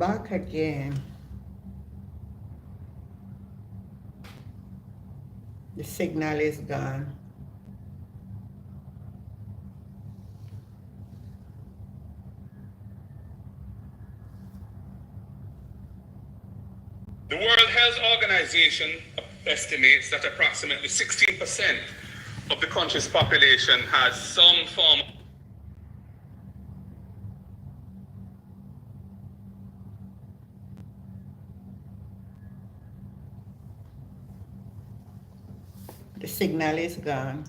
back again. The signal is gone. The World Health Organization estimates that approximately 16% of the country's population has some form of The signal is gone.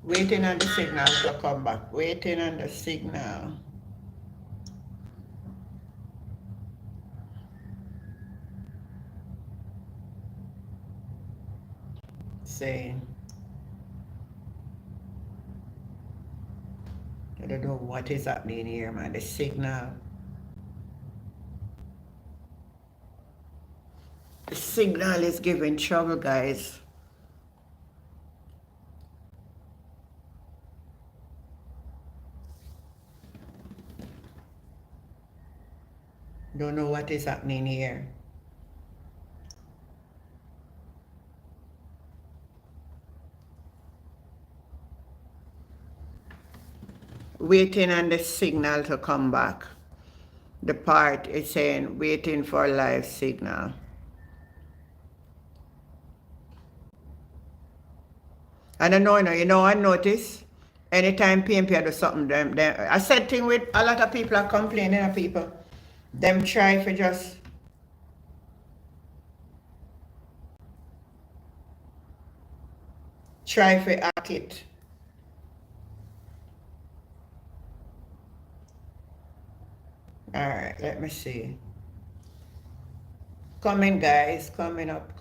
Waiting on the signal to come back. Waiting on the signal. Saying. I don't know what is happening here, man. The signal. The signal is giving trouble, guys. Don't know what is happening here. Waiting on the signal to come back. The part is saying waiting for live signal. And I know, I notice anytime PNP do something, them I said thing with a lot of people are complaining of people. Them try for just try for act it. Alright, let me see. Coming, guys, coming up.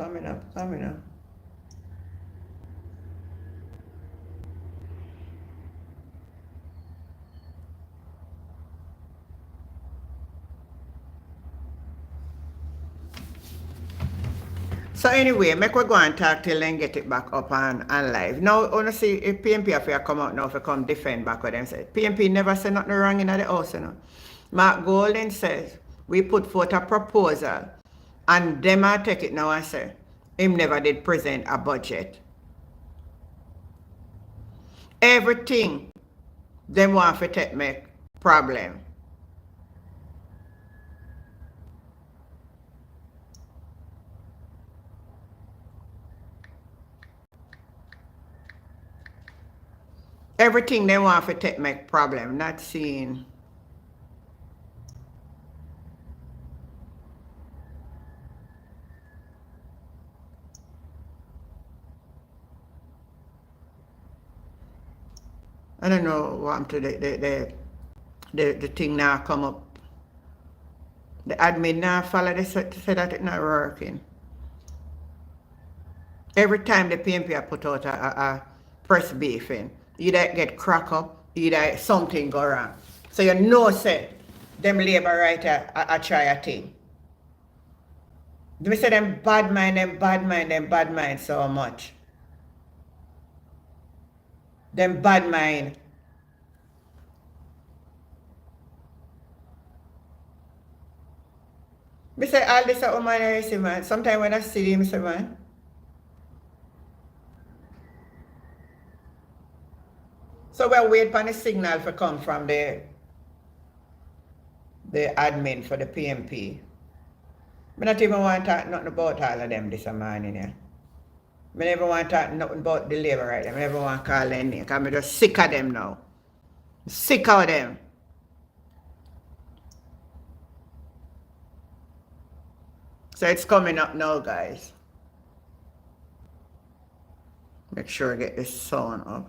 So anyway, make we go and talk till then get it back up and live. Now, honestly, if PNP have come out now, if come defend back what them said. PNP never said nothing wrong in the house, Mark Golden says, we put forth a proposal and them I take it now and say, him never did present a budget. Everything them want to take make problem. Everything they want to take make problem, not seeing. I don't know what to the thing now come up. The admin now follow they say that it's not working. Every time the PNP put out a press briefing, either get crack up, either something go wrong. So you know say them labor writer I try a thing. They say them bad mind so much. Them bad mind. Me say all this a woman I see, man. Sometimes when I see him, say, man. So we'll wait for the signal to come from the admin for the PNP. I not even want to talk nothing about all of them this morning. Yeah. I never want to talk nothing about the labor right. I never want to call them name because I'm just sick of them now. Sick of them. So it's coming up now, guys. Make sure I get this sound up.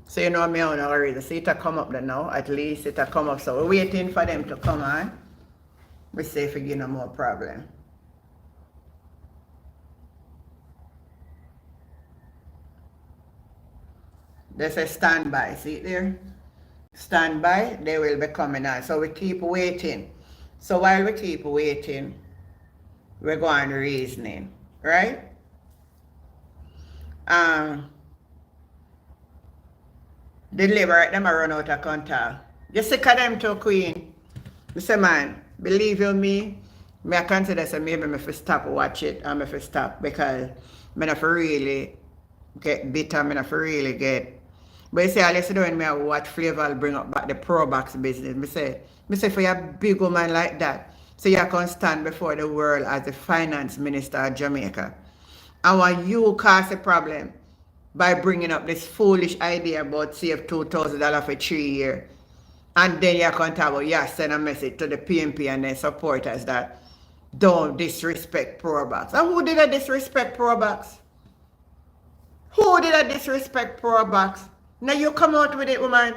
So you know me on already. See it come up there now. At least it come up. So we're waiting for them to come on. We see if we get no more problem. They say stand by. See it there? Stand by. They will be coming on. So we keep waiting. So while we keep waiting, we're going reasoning, right? The Labour, them a run out of contact. You sick of them too, Queen. I say, man, believe you me, I consider say maybe I have stop watch it and I have stop because I have really get bitter, I have really get. But you say, all you see doing me what Flavor will bring up back the pro box business. I say for a big woman like that, so you can stand before the world as the finance minister of Jamaica. And when you cause a problem by bringing up this foolish idea about save $2,000 for 3 years, and then you can talk about, send a message to the PNP and their supporters that don't disrespect Probox. And who did I disrespect Probox? Who did I disrespect Probox? Now you come out with it, woman.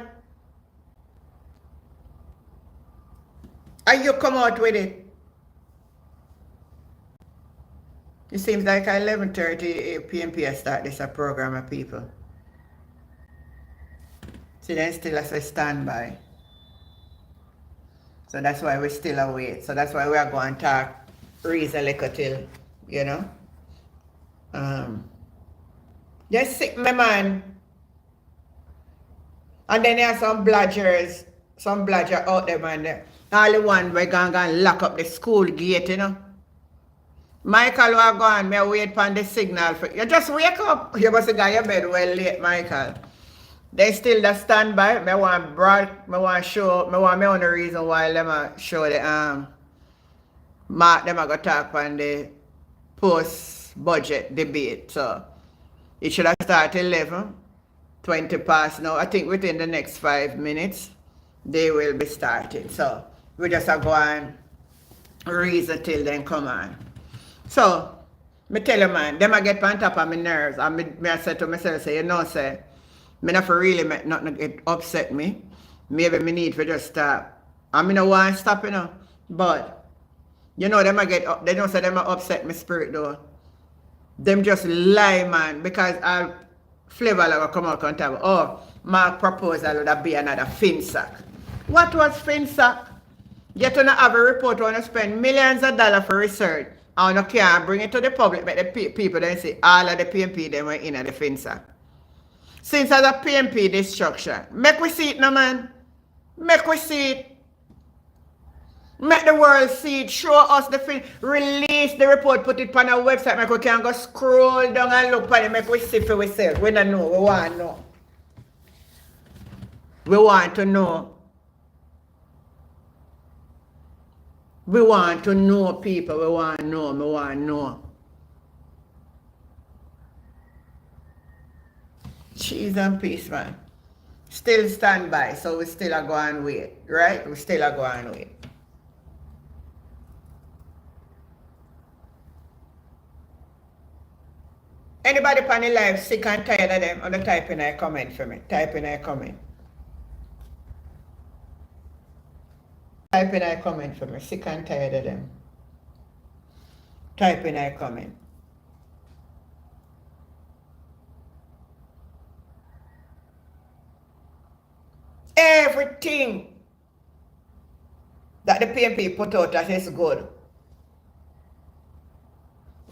And you come out with it. It seems like at 11:30 PNP start this a program of people. See, then still as a standby. So that's why we still await. So that's why we are going to talk raise a little till, you know. Just sick my man. And then there are some bludgers out there, man. All the one we're going to lock up the school gate, you know. Michael, we are going, me wait for the signal. You just wake up. You must have got your bed well late, Michael. They still the standby. Me want me on the reason why them show the Mark them go talk on the post budget debate. So it should have started 11, 20 past now. I think within the next 5 minutes they will be starting. So we just are going reason till then come on. So me tell you, man, them I get on top of my nerves. And me I say to myself, say, you know, say, me not for really make nothing get upset me. Maybe me need to just stop. I mean, no want to stop, you know. But, you know, them I get up. They don't say them I upset my spirit, though. Them just lie, man. Because I'll Flavor will come out and tell me, oh, my proposal would be another FinSac. What was FinSac? You don't have a report when you spend millions of dollars for research. And you can't bring it to the public, but the people then say all of the PNP them were in at the FinSac. Since as a PNP destruction, make we see it now, man. Make we see it. Make the world see it. Show us the film. Release the report. Put it on our website. Make we can go scroll down and look at it. Make we see for ourselves. We don't know. We want to know. We want to know. We want to know, people. We want to know. We want to know. Cheese and peace, man. Still stand by, so we still are going to wait, right? We still are going to wait. Anybody on the live sick and tired of them? Or type in a comment for me. Type in a comment. Type in a comment for me. Sick and tired of them. Type in a comment. Everything that the PNP put out that is good.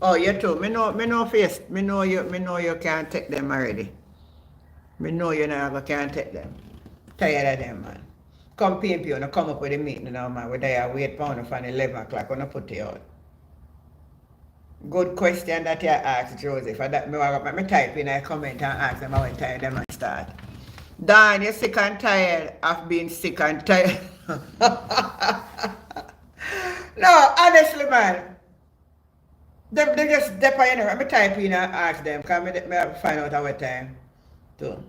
Oh, you too. Me know face. Me know you can't take them already. Me know you never can't take them. Tired of them, man. Come PNP, you come up with a meeting now, man. Whether you wait for 11 o'clock, when I put it out. Good question that you asked, Joseph. That me type in a comment and ask them how time them and start. Dan, you're sick and tired of being sick and tired. No, honestly, man. They just dep on you. Me type in and ask them. Because me find out our time too.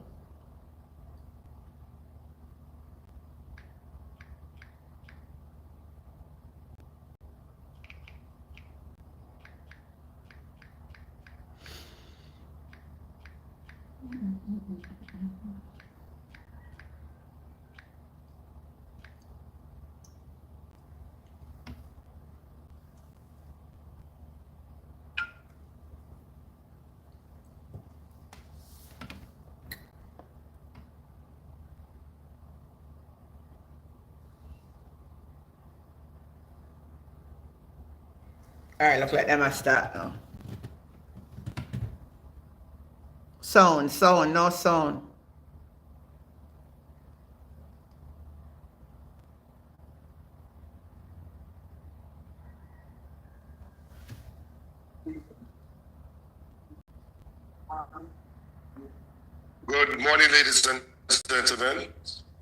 Alright, look like them a start now. Sound, no sound. Good morning, ladies and gentlemen.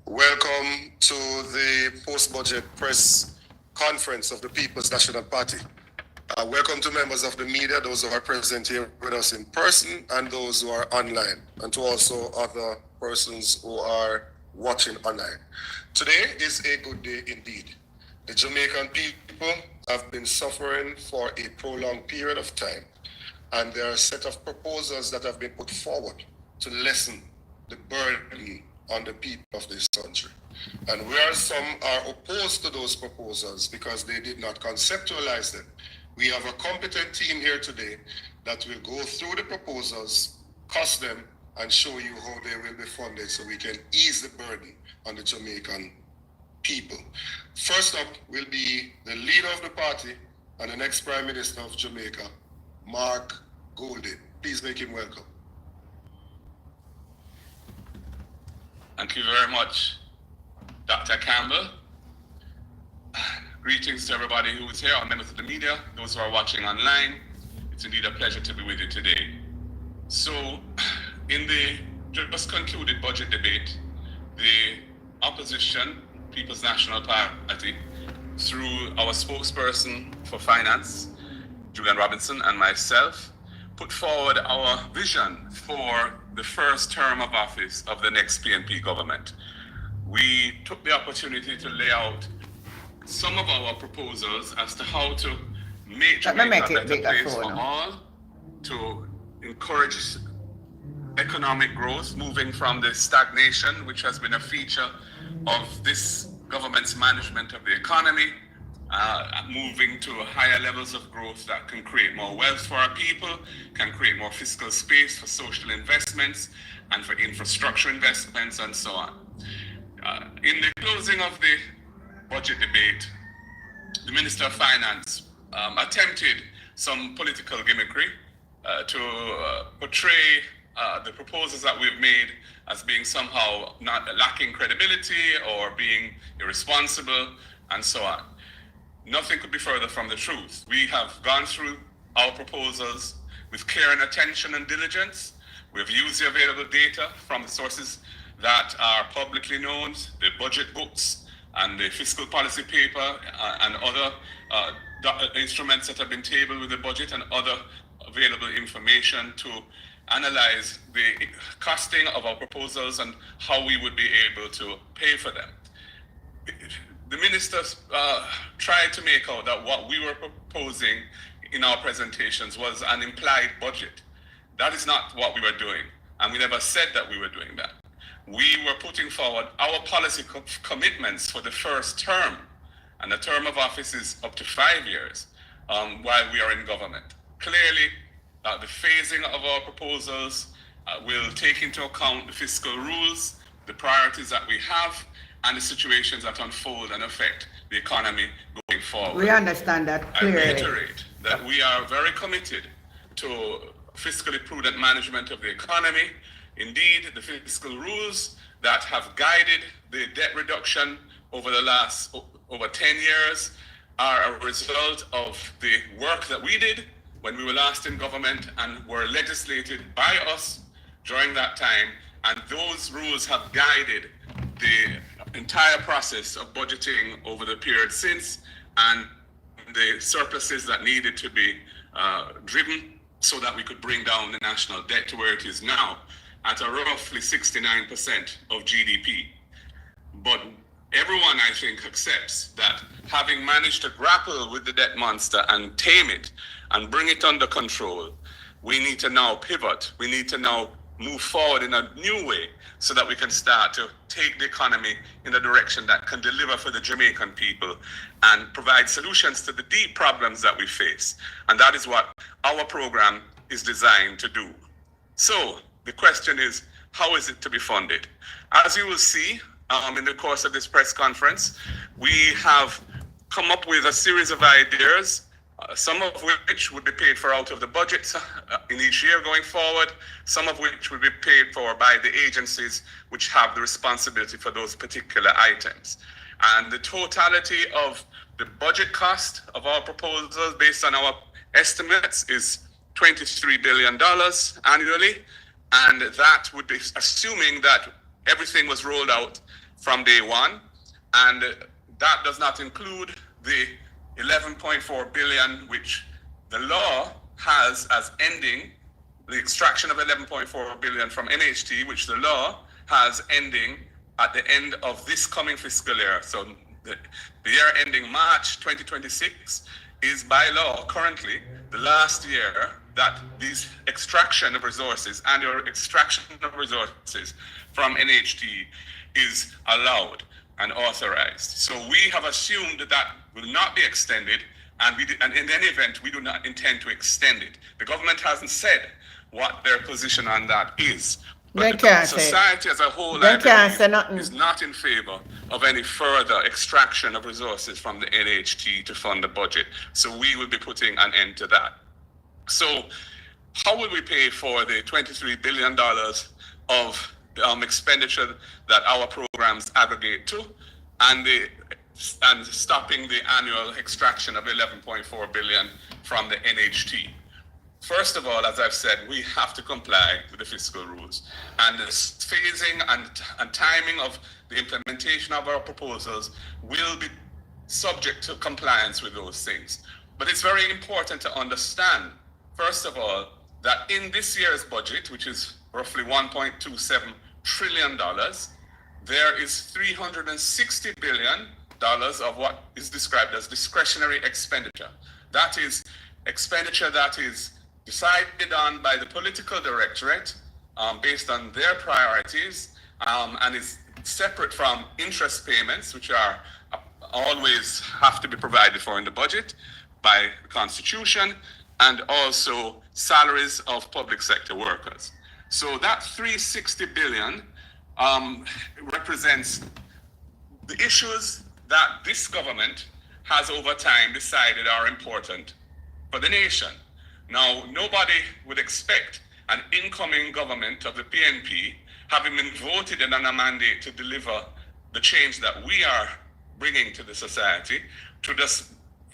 Welcome to the post-budget press conference of the People's National Party. Welcome to members of the media, those who are present here with us in person and those who are online, and to also other persons who are watching online. Today is a good day indeed. The Jamaican people have been suffering for a prolonged period of time, and there are a set of proposals that have been put forward to lessen the burden on the people of this country. And where some are opposed to those proposals because they did not conceptualize them, we have a competent team here today that will go through the proposals, cost them, and show you how they will be funded so we can ease the burden on the Jamaican people. First up will be the leader of the party and the next Prime Minister of Jamaica, Mark Golding. Please make him welcome. Thank you very much, Dr. Campbell. Greetings to everybody who is here, our members of the media, those who are watching online. It's indeed a pleasure to be with you today. So, in the just concluded budget debate, the opposition, People's National Party, through our spokesperson for finance, Julian Robinson, and myself, put forward our vision for the first term of office of the next PNP government. We took the opportunity to lay out some of our proposals as to how to make Jamaica a better place for all, to encourage economic growth, moving from the stagnation, which has been a feature of this government's management of the economy, moving to higher levels of growth that can create more wealth for our people, can create more fiscal space for social investments and for infrastructure investments and so on. In the closing of the budget debate, the Minister of Finance attempted some political gimmickry to portray the proposals that we've made as being somehow not lacking credibility or being irresponsible and so on. Nothing could be further from the truth. We have gone through our proposals with care and attention and diligence. We've used the available data from the sources that are publicly known, the budget books and the fiscal policy paper and other instruments that have been tabled with the budget and other available information to analyze the costing of our proposals and how we would be able to pay for them. The ministers tried to make out that what we were proposing in our presentations was an implied budget. That is not what we were doing, and we never said that we were doing that. We were putting forward our policy commitments for the first term, and the term of office is up to 5 years while we are in government. Clearly, the phasing of our proposals will take into account the fiscal rules, the priorities that we have, and the situations that unfold and affect the economy going forward. We understand that clearly. I reiterate that we are very committed to fiscally prudent management of the economy. Indeed, the fiscal rules that have guided the debt reduction over the last over 10 years are a result of the work that we did when we were last in government and were legislated by us during that time. And those rules have guided the entire process of budgeting over the period since, and the surpluses that needed to be driven so that we could bring down the national debt to where it is now at a roughly 69% of GDP. But everyone, I think, accepts that having managed to grapple with the debt monster and tame it and bring it under control, we need to now pivot. We need to now move forward in a new way so that we can start to take the economy in a direction that can deliver for the Jamaican people and provide solutions to the deep problems that we face. And that is what our program is designed to do. So the question is, how is it to be funded? As you will see in the course of this press conference, we have come up with a series of ideas some of which would be paid for out of the budget in each year going forward, some of which would be paid for by the agencies which have the responsibility for those particular items. And the totality of the budget cost of our proposals based on our estimates is $23 billion annually, and that would be assuming that everything was rolled out from day one, and that does not include the 11.4 billion which the law has as ending, the extraction of 11.4 billion from NHT, which the law has ending at the end of this coming fiscal year. So the year ending March 2026 is by law currently the last year that these extraction of resources, annual extraction of resources from NHT is allowed and authorized. So we have assumed that that will not be extended, and in any event, we do not intend to extend it. The government hasn't said what their position on that is. But the society as a whole, I believe, is not in favor of any further extraction of resources from the NHT to fund the budget. So we will be putting an end to that. So how will we pay for the $23 billion of expenditure that our programs aggregate to, and stopping the annual extraction of 11.4 billion from the NHT? First of all, as I've said, we have to comply with the fiscal rules, and the phasing and timing of the implementation of our proposals will be subject to compliance with those things. But it's very important to understand, first of all, that in this year's budget, which is roughly $1.27 trillion, there is $360 billion of what is described as discretionary expenditure. That is expenditure that is decided on by the political directorate based on their priorities, and is separate from interest payments, which are always have to be provided for in the budget by the Constitution, and also salaries of public sector workers. So that $360 billion represents the issues that this government has over time decided are important for the nation. Now, nobody would expect an incoming government of the PNP, having been voted in on a mandate to deliver the change that we are bringing to the society, to just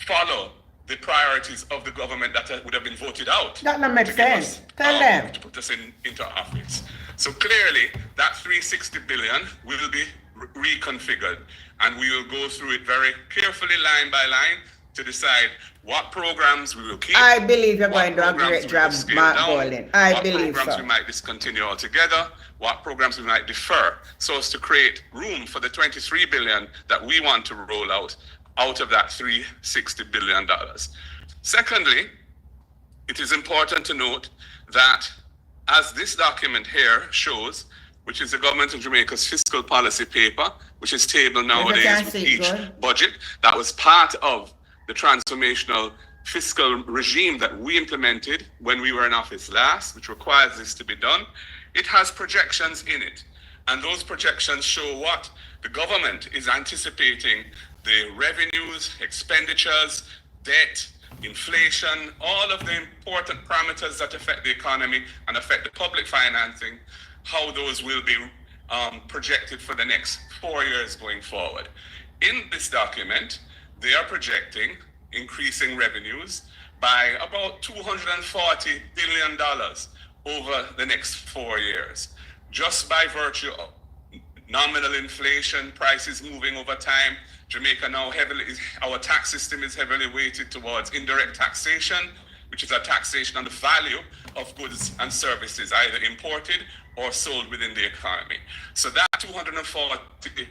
follow the priorities of the government that would have been voted out. That doesn't make sense. Tell them. To put us into office. So clearly, that $360 billion will be reconfigured, and we will go through it very carefully, line by line, to decide what programs we will keep. I believe you're going to do a great job, Mark Bolin. I believe what programs so. we might discontinue altogether, what programs we might defer, so as to create room for the $23 billion that we want to roll out of that $360 billion. Secondly, it is important to note that, as this document here shows, which is the government of Jamaica's fiscal policy paper, which is tabled nowadays with each budget, that was part of the transformational fiscal regime that we implemented when we were in office last, which requires this to be done. It has projections in it, and those projections show what the government is anticipating: the revenues, expenditures, debt, inflation, all of the important parameters that affect the economy and affect the public financing, how those will be projected for the next 4 years going forward. In this document, they are projecting increasing revenues by about $240 billion over the next 4 years, just by virtue of nominal inflation, prices moving over time. Jamaica now our tax system is heavily weighted towards indirect taxation, which is a taxation on the value of goods and services, either imported or sold within the economy. So that 240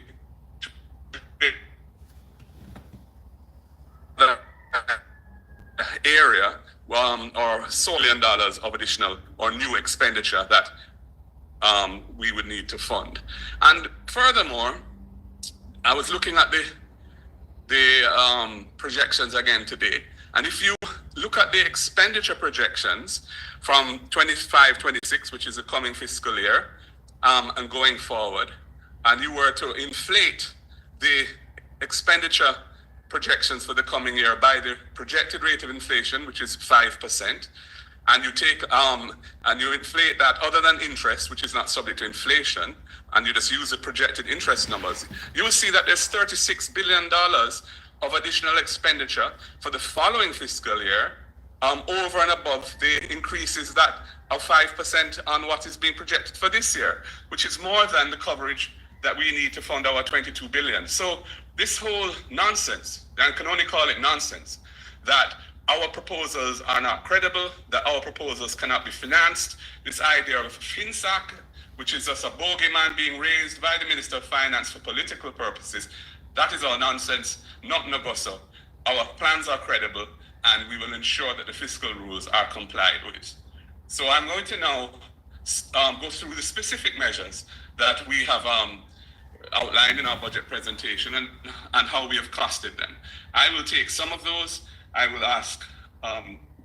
area or $1 billion of additional or new expenditure that we would need to fund. And furthermore, I was looking at the projections again today, and if you look at the expenditure projections from 25-26, which is the coming fiscal year, and going forward, and you were to inflate the expenditure projections for the coming year by the projected rate of inflation, which is 5%, and you take and you inflate that other than interest, which is not subject to inflation, and you just use the projected interest numbers, you will see that there's $36 billion of additional expenditure for the following fiscal year, over and above the increases that of 5% on what is being projected for this year, which is more than the coverage that we need to fund our 22 billion. So this whole nonsense, I can only call it nonsense, that our proposals are not credible, that our proposals cannot be financed, this idea of FinSAC, which is just a bogeyman being raised by the Minister of Finance for political purposes, that is all nonsense, not Nogoso. Our plans are credible, and we will ensure that the fiscal rules are complied with. So I'm going to now go through the specific measures that we have outlined in our budget presentation and how we have costed them. I will take some of those. I will ask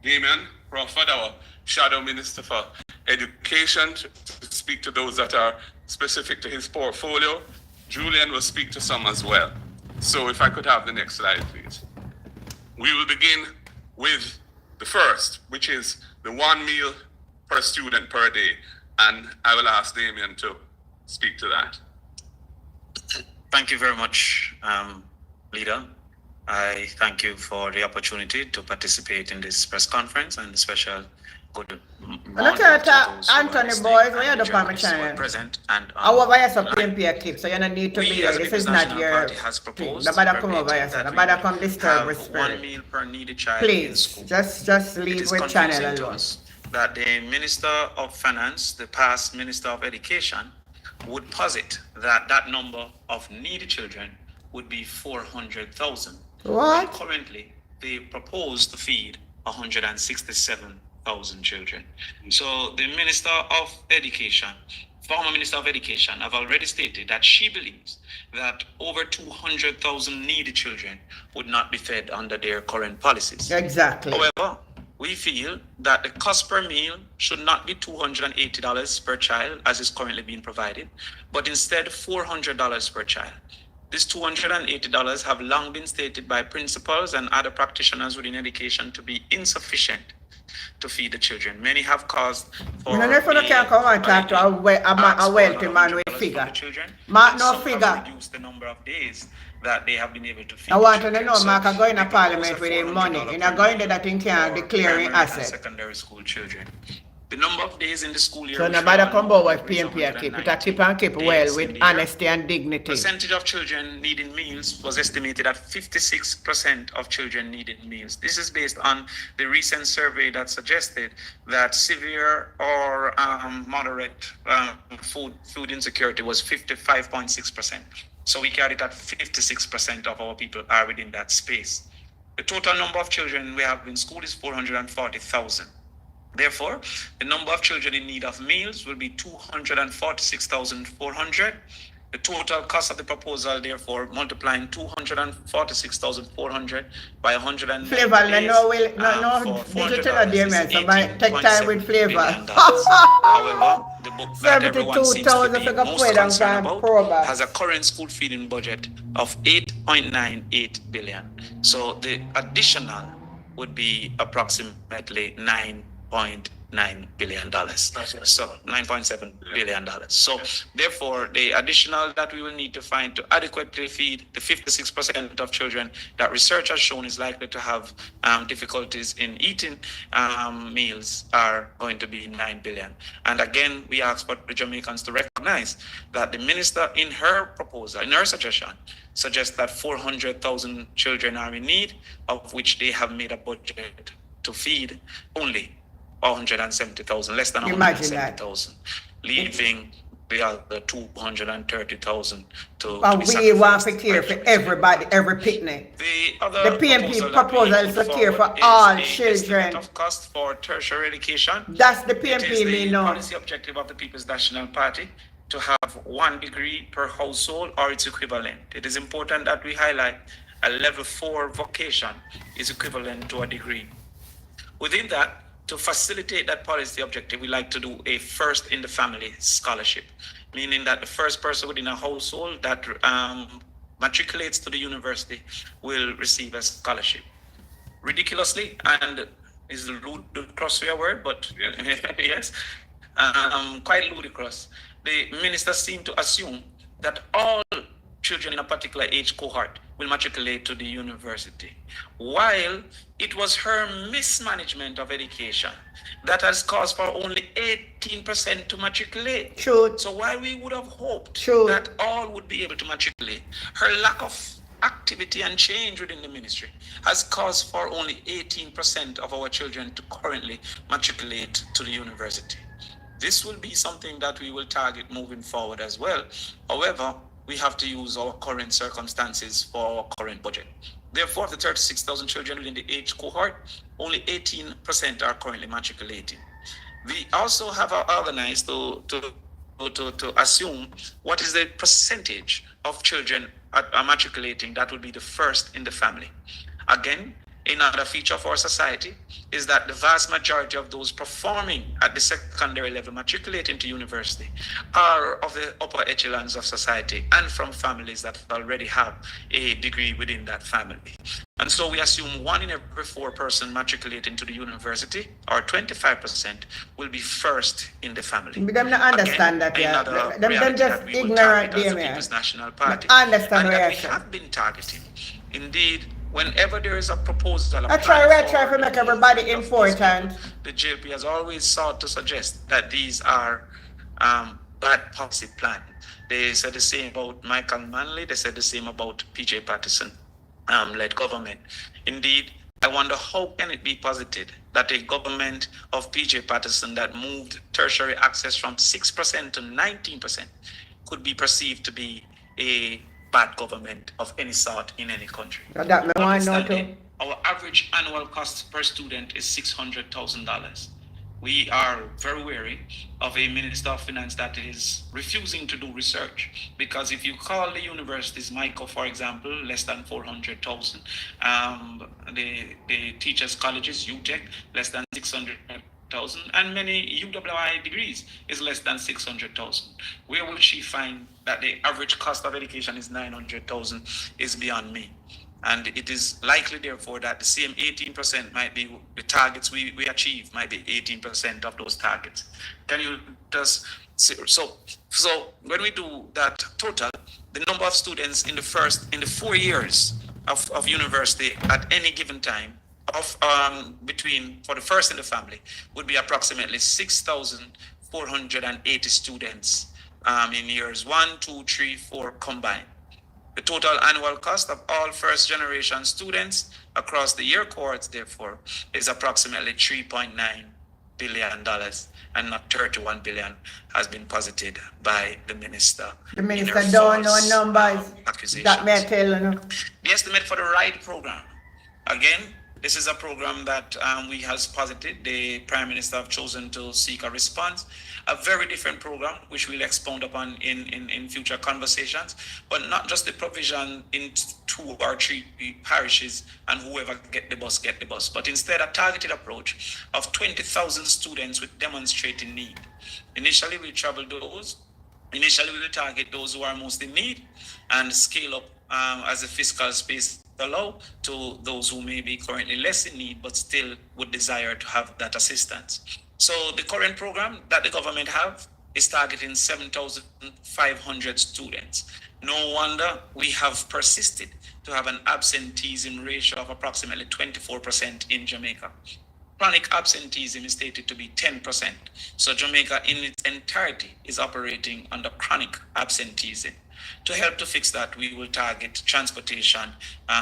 Damian Crawford, our Shadow Minister for Education, to speak to those that are specific to his portfolio. Julian will speak to some as well. So if I could have the next slide, please. We will begin with the first, which is the 1 meal per student per day. And I will ask Damian to speak to that. Thank you very much, Leader. I thank you for the opportunity to participate in this press conference and special good morning to those Anthony Boys, we are the Palmer channel. Present and our bias of PNP clip, so you don't need to be here. This is not your thing. Nobody come over here, so nobody come disturb with spirit. 1 meal per needy child. Please, just leave with channel alone. That the Minister of Finance, the past Minister of Education, would posit that that number of needy children would be 400,000. What? And currently, they propose to feed 167,000 children. So the Minister of Education, former Minister of Education, have already stated that she believes that over 200,000 needy children would not be fed under their current policies. Exactly. However, we feel that the cost per meal should not be $280 per child, as is currently being provided, but instead $400 per child. These $280 have long been stated by principals and other practitioners within education to be insufficient to feed the children. Many have caused for a wealthy man with figure. Mark no figure. Reduce the number of days that they have been able to feed. I want to know, Mark, I go in a parliament with him money. And I go into that thing can declaring asset. Secondary school children. The number of days in the school year. So nobody come over with PNP keep it. I keep and keep well with honesty and dignity. Percentage of children needing meals was estimated at 56% of children needing meals. This is based on the recent survey that suggested that severe or moderate food insecurity was 55.6%. So we carry that 56% of our people are within that space. The total number of children we have in school is 440,000. Therefore, the number of children in need of meals will be 246,400. The total cost of the proposal, therefore, multiplying 246,400 by 100 Flavor, no digital agreement, so my take time with flavor. However, the book that everyone seems to be most concerned about has a current school feeding budget of 8.98 billion. So the additional would be approximately $9.9 billion. So $9.7 billion. So therefore, the additional that we will need to find to adequately feed the 56% of children that research has shown is likely to have difficulties in eating meals are going to be 9 billion. And again, we ask for the Jamaicans to recognize that the minister in her proposal, in her suggestion, suggests that 400,000 children are in need, of which they have made a budget to feed only 170,000, less than 170,000, leaving the other 230,000 to we want to care for everybody, every picnic. The PNP proposal is to care for all children. Of cost for tertiary education. That's the PNP the policy objective of the People's National Party to have 1 degree per household or its equivalent. It is important that we highlight a level 4 vocation is equivalent to a degree. Within that, to facilitate that policy objective, we like to do a first in the family scholarship, meaning that the first person within a household that matriculates to the university will receive a scholarship. Ridiculously, and is a ludicrous word, but yes, quite ludicrous. The minister seemed to assume that all children in a particular age cohort will matriculate to the university, while it was her mismanagement of education that has caused for only 18% to matriculate. True. So while we would have hoped True. that all would be able to matriculate, her lack of activity and change within the ministry has caused for only 18% of our children to currently matriculate to the university. This will be something that we will target moving forward as well. However, we have to use our current circumstances for our current budget. Therefore, of the 36,000 children within the age cohort, only 18% are currently matriculating. We also have organized to assume what is the percentage of children are matriculating that would be the first in the family. Again, another feature of our society is that the vast majority of those performing at the secondary level, matriculating to university, are of the upper echelons of society and from families that already have a degree within that family. And so we assume 1 in every 4 persons matriculating to the university, or 25%, will be first in the family. But them not understand again, that, yeah. Them just ignorant, as the People's National Party. Understand and that reaction. we have been targeting. Indeed, whenever there is a proposal, I try to make everybody important. The JP has always sought to suggest that these are bad policy plan. They said the same about Michael Manley. They said the same about PJ Patterson led government. Indeed, I wonder how can it be posited that a government of PJ Patterson that moved tertiary access from 6% to 19% could be perceived to be a bad government of any sort in any country. That me want know too. Our average annual cost per student is $600,000. We are very wary of a Minister of Finance that is refusing to do research, because if you call the universities, MICO, for example, less than 400,000. The teachers' colleges, UTech, less than 600,000, and many UWI degrees is less than 600,000. Where will she find that the average cost of education is 900,000 is beyond me. And it is likely, therefore, that the same 18% might be the targets we achieve, might be 18% of those targets. Can you just see? So when we do that total, the number of students in the 4 years of university at any given time of for the first in the family would be approximately 6,480 students in years 1, 2, 3, 4 combined. The total annual cost of all first generation students across the year cohorts, therefore, is approximately $3.9 billion, and not 31 billion has been posited by the minister. The minister don't know numbers. That may tell you. The estimate for the RIDE program, again, this is a program that we has posited. The Prime Minister have chosen to seek a response. A very different program, which we'll expound upon in future conversations, but not just the provision in 2 or 3 parishes and whoever get the bus, but instead a targeted approach of 20,000 students with demonstrating need. Initially, we will target those who are most in need and scale up as the fiscal space allow to those who may be currently less in need but still would desire to have that assistance. So the current program that the government have is targeting 7,500 students. No wonder we have persisted to have an absenteeism ratio of approximately 24% in Jamaica. Chronic absenteeism is stated to be 10%. So Jamaica in its entirety is operating under chronic absenteeism. To help to fix that, we will target transportation,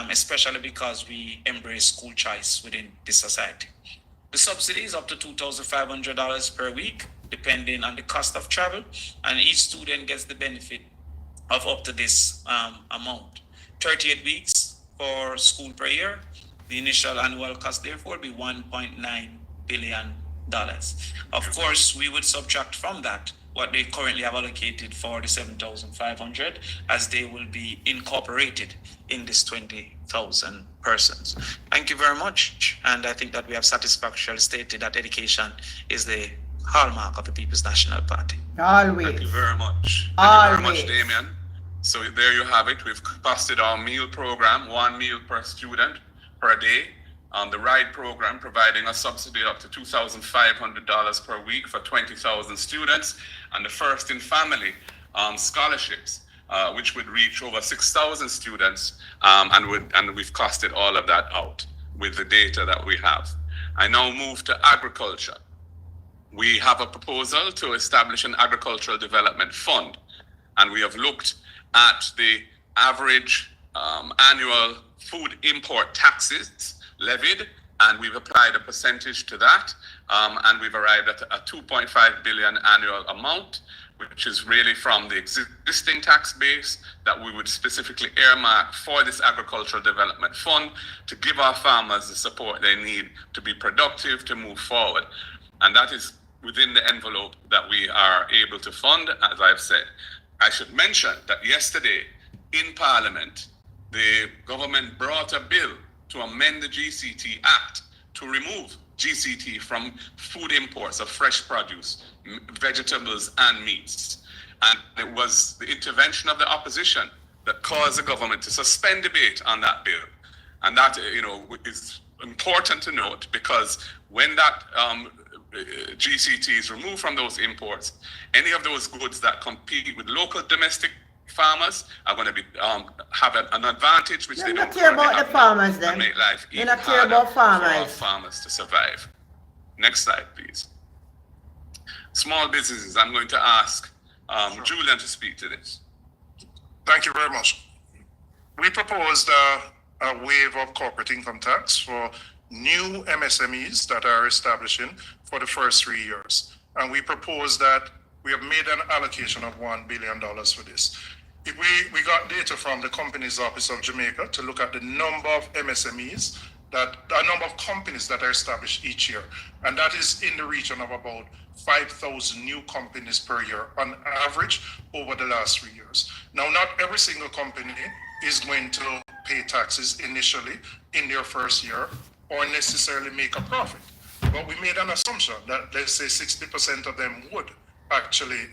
especially because we embrace school choice within this society. The subsidy is up to $2,500 per week, depending on the cost of travel, and each student gets the benefit of up to this amount. 38 weeks for school per year. The initial annual cost, therefore, will be $1.9 billion. Of course, we would subtract from that what they currently have allocated for the 7,500, as they will be incorporated in this 20,000 persons. Thank you very much. And I think that we have satisfactorily stated that education is the hallmark of the People's National Party. Always. Thank you very much. Always. Thank you very much, Damien. So there you have it. We've costed our meal program, 1 meal per student per day. The RIDE program providing a subsidy up to $2,500 per week for 20,000 students, and the First in Family scholarships, which would reach over 6,000 students, and we've costed all of that out with the data that we have. I now move to agriculture. We have a proposal to establish an agricultural development fund, and we have looked at the average annual food import taxes levied, and we've applied a percentage to that, and we've arrived at a 2.5 billion annual amount, which is really from the existing tax base that we would specifically earmark for this agricultural development fund to give our farmers the support they need to be productive, to move forward. And that is within the envelope that we are able to fund, as I've said. I should mention that yesterday in Parliament, the government brought a bill to amend the GCT Act to remove GCT from food imports of fresh produce, vegetables and meats. And it was the intervention of the opposition that caused the government to suspend debate on that bill. And that, is important to note, because when that GCT is removed from those imports, any of those goods that compete with local domestic farmers are going to be have an advantage which they don't care about the farmers then. Make life You're not care about farmers. For our farmers to survive. Next slide, please. Small businesses. I'm going to ask Julian to speak to this. Thank you very much. We proposed a waiver of corporate income tax for new MSMEs that are establishing for the first 3 years. And we proposed that we have made an allocation of $1 billion for this. If we got data from the Companies Office of Jamaica to look at the number of MSMEs, a number of companies that are established each year. And that is in the region of about 5,000 new companies per year on average over the last 3 years. Now, not every single company is going to pay taxes initially in their first year or necessarily make a profit. But we made an assumption that, let's say, 60% of them would actually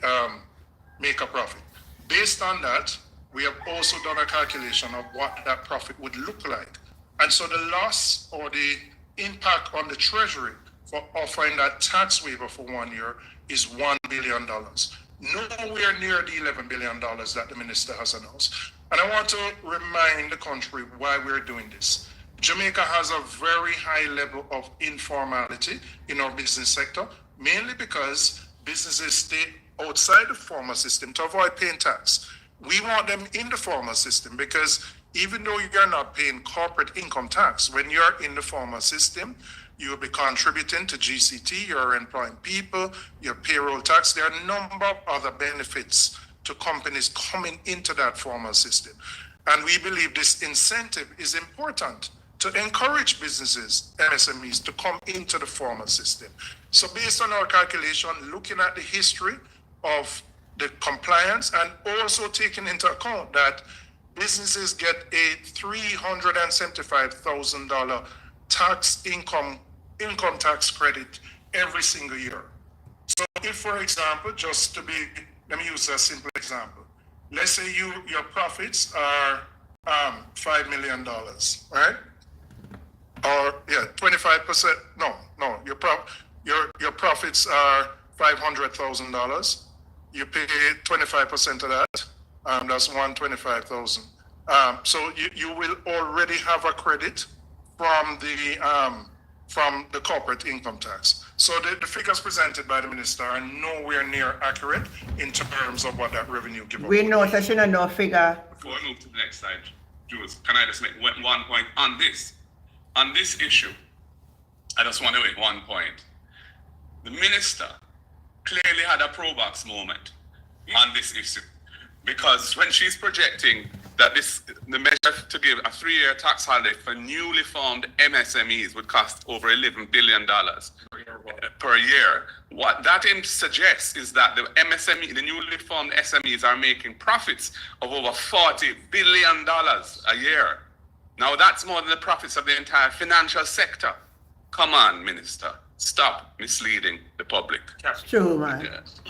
make a profit. Based on that, we have also done a calculation of what that profit would look like. And so the loss or the impact on the Treasury for offering that tax waiver for 1 year is $1 billion. Nowhere near the $11 billion that the minister has announced. And I want to remind the country why we're doing this. Jamaica has a very high level of informality in our business sector, mainly because businesses stay outside the formal system to avoid paying tax. We want them in the formal system because even though you're not paying corporate income tax, when you're in the formal system, you'll be contributing to GCT, you're employing people, your payroll tax. There are a number of other benefits to companies coming into that formal system. And we believe this incentive is important to encourage businesses, MSMEs, to come into the formal system. So based on our calculation, looking at the history of the compliance and also taking into account that businesses get a $375,000 income tax credit every single year. So if, for example, let me use a simple example. Let's say your profits are $5 million, right? Or 25%. No. Your profits are $500,000. You pay 25% of that. That's $125,000. So you will already have a credit from the corporate income tax. So the figures presented by the minister are nowhere near accurate in terms of what that revenue gives. We know that you no figure. Before I move to the next slide, Jules, can I just make one point on this? On this issue, I just want to make one point. The minister clearly had a pro-box moment on this issue, because when she's projecting that the measure to give a 3-year tax holiday for newly formed MSMEs would cost over $11 billion per year, what that suggests is that the newly formed SMEs are making profits of over $40 billion a year. Now that's more than the profits of the entire financial sector. Come on, Minister. Stop misleading the public. True, man. Yes.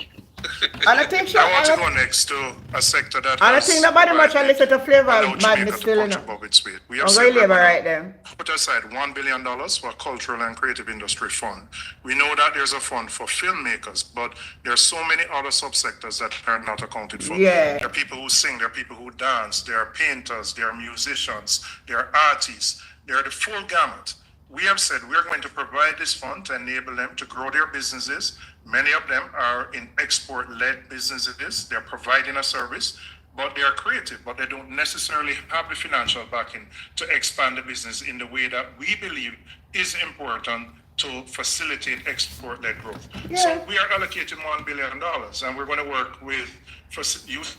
And I think I want to go next to a sector that and I think nobody much listen to Flavor Madness still, you know. We have said labor right there. Put aside $1 billion for cultural and creative industry fund. We know that there's a fund for filmmakers, but there are so many other subsectors that are not accounted for. Yeah. There are people who sing, there are people who dance, there are painters, there are musicians, there are artists, there are the full gamut. We have said we're going to provide this fund to enable them to grow their businesses. Many of them are in export-led businesses. They're providing a service, but they are creative, but they don't necessarily have the financial backing to expand the business in the way that we believe is important to facilitate export-led growth. Yeah. So we are allocating $1 billion, and we're going to work with using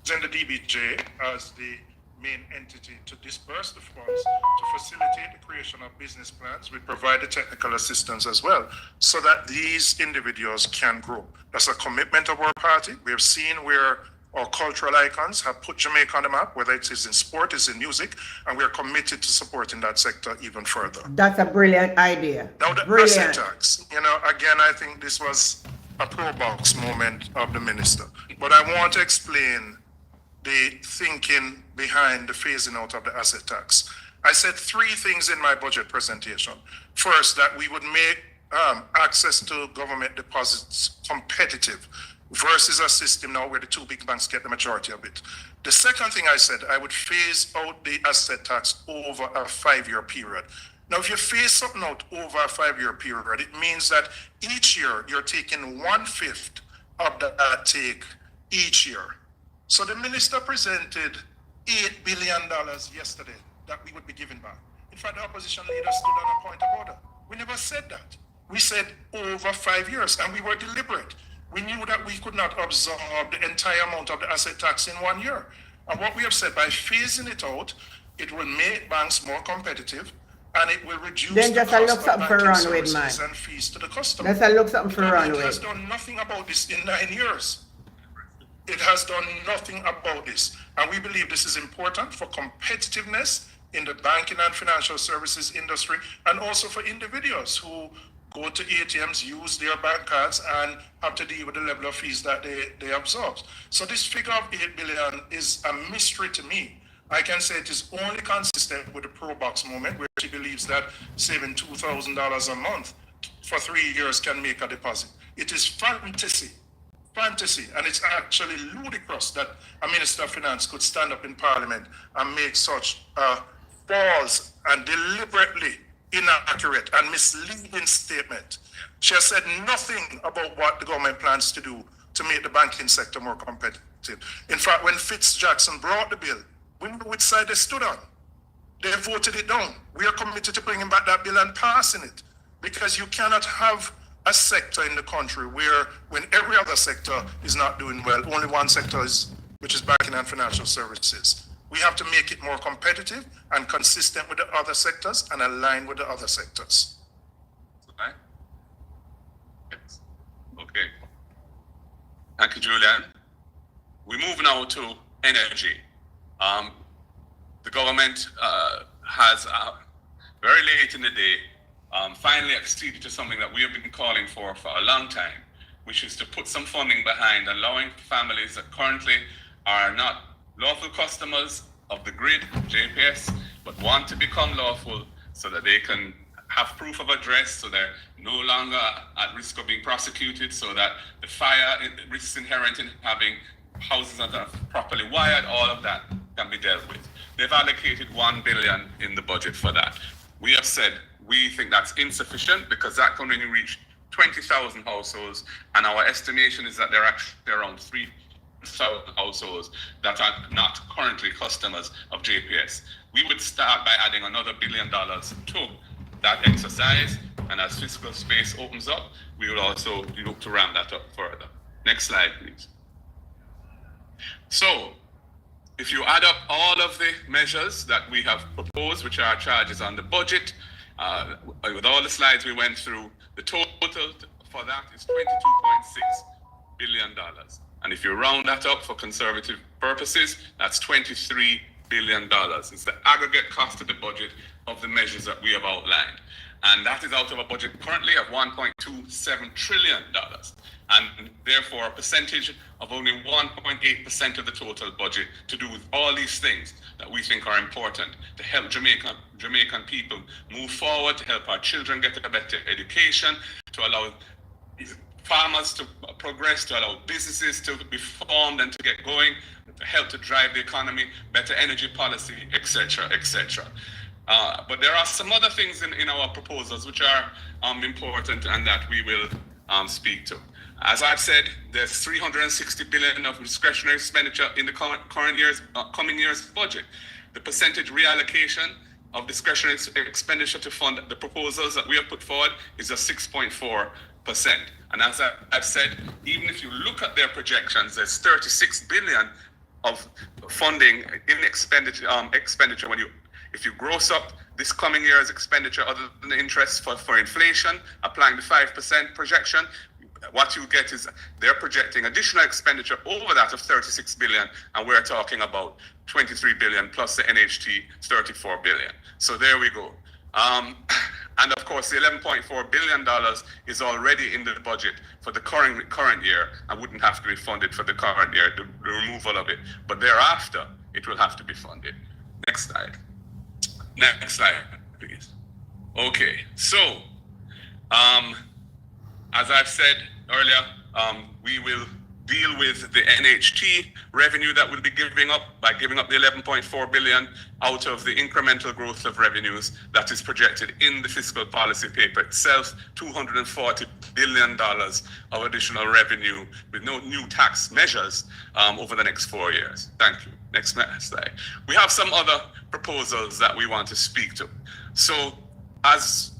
the DBJ as the main entity to disperse the funds to facilitate the creation of business plans. We provide the technical assistance as well so that these individuals can grow. That's a commitment of our party. We have seen where our cultural icons have put Jamaica on the map, whether it is in sport, it's in music, and we are committed to supporting that sector even further. That's a brilliant idea. Now the asset tax, again, I think this was a pro box moment of the minister, but I want to explain the thinking behind the phasing out of the asset tax. I said three things in my budget presentation. First, that we would make access to government deposits competitive versus a system now where the two big banks get the majority of it. The second thing I said, I would phase out the asset tax over a 5-year period. Now, if you phase something out over a 5-year period, it means that each year you're taking 1/5 of that take each year. So the minister presented $8 billion yesterday that we would be giving back. In fact, the opposition leader stood on a point of order. We never said that. We said over 5 years, and we were deliberate. We knew that we could not absorb the entire amount of the asset tax in 1 year. And what we have said, by phasing it out, it will make banks more competitive, and it will reduce the cost of banking services and fees to the customer. It has done nothing about this in 9 years. It has done nothing about this. And we believe this is important for competitiveness in the banking and financial services industry, and also for individuals who go to ATMs, use their bank cards, and have to deal with the level of fees that they absorb. So this figure of $8 billion is a mystery to me. I can say it is only consistent with the pro box movement, where she believes that saving $2,000 a month for 3 years can make a deposit. It is fantasy, and it's actually ludicrous that a minister of finance could stand up in parliament and make such a false and deliberately inaccurate and misleading statement. She has said nothing about what the government plans to do to make the banking sector more competitive. In fact, when Fitz-Jackson brought the bill, we knew which side they stood on. They voted it down. We are committed to bringing back that bill and passing it, because you cannot have a sector in the country where, when every other sector is not doing well, only one sector is, which is banking and financial services. We have to make it more competitive and consistent with the other sectors and align with the other sectors. Okay. Yes. Okay. Thank you, Julian. We move now to energy. The government has very late in the day finally acceded to something that we have been calling for a long time, which is to put some funding behind allowing families that currently are not lawful customers of the grid, JPS, but want to become lawful so that they can have proof of address, so they're no longer at risk of being prosecuted, so that the fire risks inherent in having houses that are properly wired, all of that can be dealt with. They've allocated $1 billion in the budget for that. We have said we think that's insufficient, because that can only reach 20,000 households, and our estimation is that there are actually around 3,000 households that are not currently customers of JPS. We would start by adding another $1 billion to that exercise, and as fiscal space opens up, we will also look to ramp that up further. Next slide, please. So, if you add up all of the measures that we have proposed, which are charges on the budget, with all the slides we went through, the total for that is $22.6 billion. And if you round that up for conservative purposes, that's $23 billion. It's the aggregate cost of the budget of the measures that we have outlined. And that is out of a budget currently of $1.27 trillion. And therefore, a percentage of only 1.8% of the total budget to do with all these things that we think are important to help Jamaican people move forward, to help our children get a better education, to allow farmers to progress, to allow businesses to be formed and to get going, to help to drive the economy, better energy policy, etc., etc. But there are some other things in our proposals which are important and that we will speak to. As I've said, there's $360 billion of discretionary expenditure in the coming year's budget. The percentage reallocation of discretionary expenditure to fund the proposals that we have put forward is a 6.4%. And as I've said, even if you look at their projections, there's $36 billion of funding in expenditure if you gross up this coming year's expenditure other than the interest for inflation, applying the 5% projection, what you get is they're projecting additional expenditure over that of $36 billion, and we're talking about $23 billion plus the NHT $34 billion. So there we go. And of course, the $11.4 billion is already in the budget for the current year and wouldn't have to be funded for the current year, the removal of it. But thereafter, it will have to be funded. Next slide. Next slide, please. Okay, so as I've said earlier, we will deal with the NHT revenue that we'll be giving up by giving up the $11.4 billion out of the incremental growth of revenues that is projected in the fiscal policy paper itself, $240 billion of additional revenue with no new tax measures over the next 4 years. Thank you. Next slide. We have some other proposals that we want to speak to. So as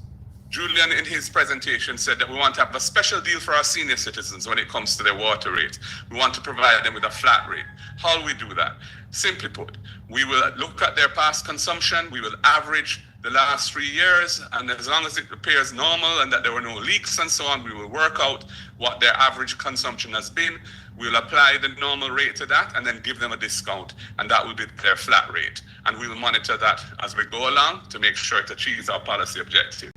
Julian in his presentation said that we want to have a special deal for our senior citizens when it comes to their water rates. We want to provide them with a flat rate. How do we do that? Simply put, we will look at their past consumption, we will average the last 3 years, and as long as it appears normal and that there were no leaks and so on, we will work out what their average consumption has been. We'll apply the normal rate to that and then give them a discount, and that will be their flat rate. And we will monitor that as we go along to make sure it achieves our policy objective.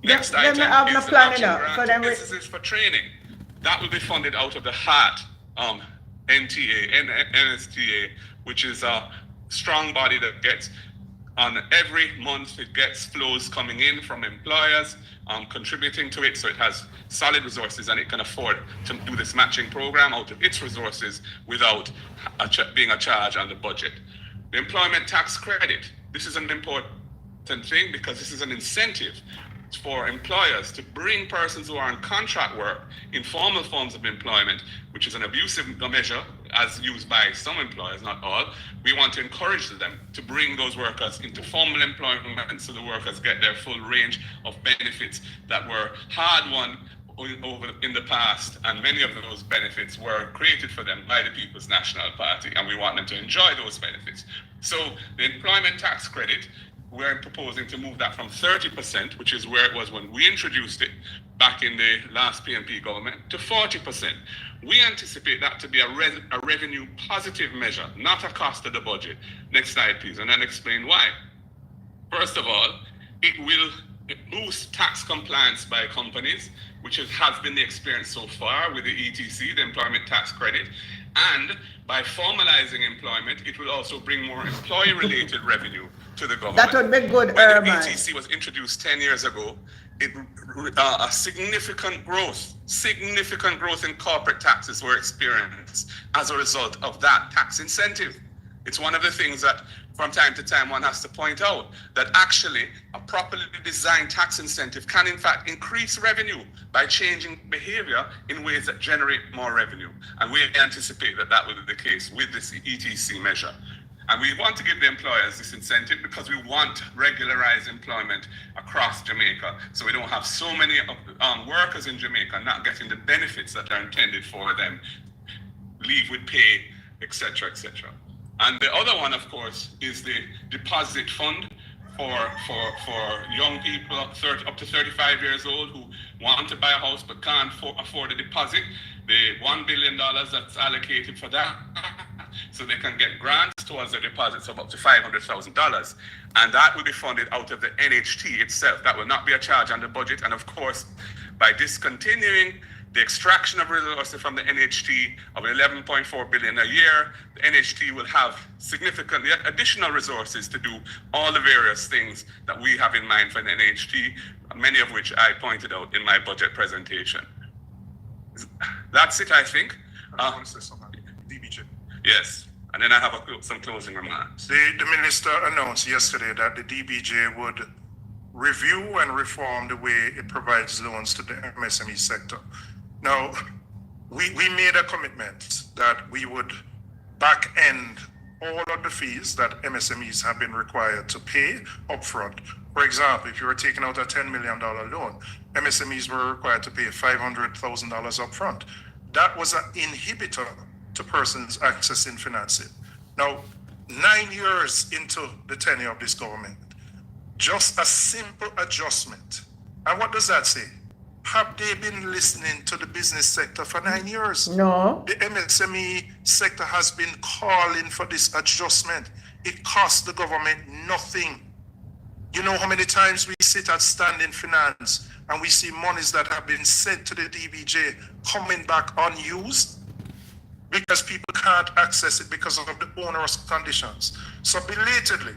Next item is the matching grant to businesses for training. That will be funded out of the HAT NSTA, which is a strong body that gets on every month. It gets flows coming in from employers contributing to it, so it has solid resources and it can afford to do this matching program out of its resources without being a charge on the budget. The employment tax credit. This is an important thing because this is an incentive for employers to bring persons who are on contract work, informal forms of employment, which is an abusive measure as used by some employers, not all. We want to encourage them to bring those workers into formal employment so the workers get their full range of benefits that were hard-won over in the past, and many of those benefits were created for them by the People's National Party, and we want them to enjoy those benefits. So the employment tax credit, we're proposing to move that from 30%, which is where it was when we introduced it back in the last PNP government, to 40%. We anticipate that to be a revenue positive measure, not a cost of the budget. Next slide, please, and I'll explain why. First of all, it will boost tax compliance by companies, which has been the experience so far with the ETC, the employment tax credit. And by formalizing employment, it will also bring more employee-related revenue to the government. That would be good, when the ETC was introduced 10 years ago, a significant growth in corporate taxes were experienced as a result of that tax incentive. It's one of the things that from time to time one has to point out, that actually a properly designed tax incentive can in fact increase revenue by changing behavior in ways that generate more revenue. And we anticipate that that will be the case with this ETC measure. And we want to give the employers this incentive because we want regularized employment across Jamaica. So we don't have so many workers in Jamaica not getting the benefits that are intended for them, leave with pay, etc., etc. And the other one, of course, is the deposit fund for young people up to 35 years old who want to buy a house but can't afford a deposit. The $1 billion that's allocated for that so they can get grants towards their deposits of up to $500,000. And that will be funded out of the NHT itself. That will not be a charge on the budget. And of course, by discontinuing the extraction of resources from the NHT of 11.4 billion a year, the NHT will have significantly additional resources to do all the various things that we have in mind for the NHT, many of which I pointed out in my budget presentation. That's it, I think. DBJ. Yes, and then I have some closing remarks. The minister announced yesterday that the DBJ would review and reform the way it provides loans to the MSME sector. Now, we made a commitment that we would back end all of the fees that MSMEs have been required to pay upfront. For example, if you were taking out a $10 million loan, MSMEs were required to pay $500,000 upfront. That was an inhibitor to persons accessing financing. Now, 9 years into the tenure of this government, just a simple adjustment. And what does that say? Have they been listening to the business sector for 9 years? No. The MSME sector has been calling for this adjustment. It costs the government nothing. You know how many times we sit at standing finance and we see monies that have been sent to the DBJ coming back unused because people can't access it because of the onerous conditions. So belatedly,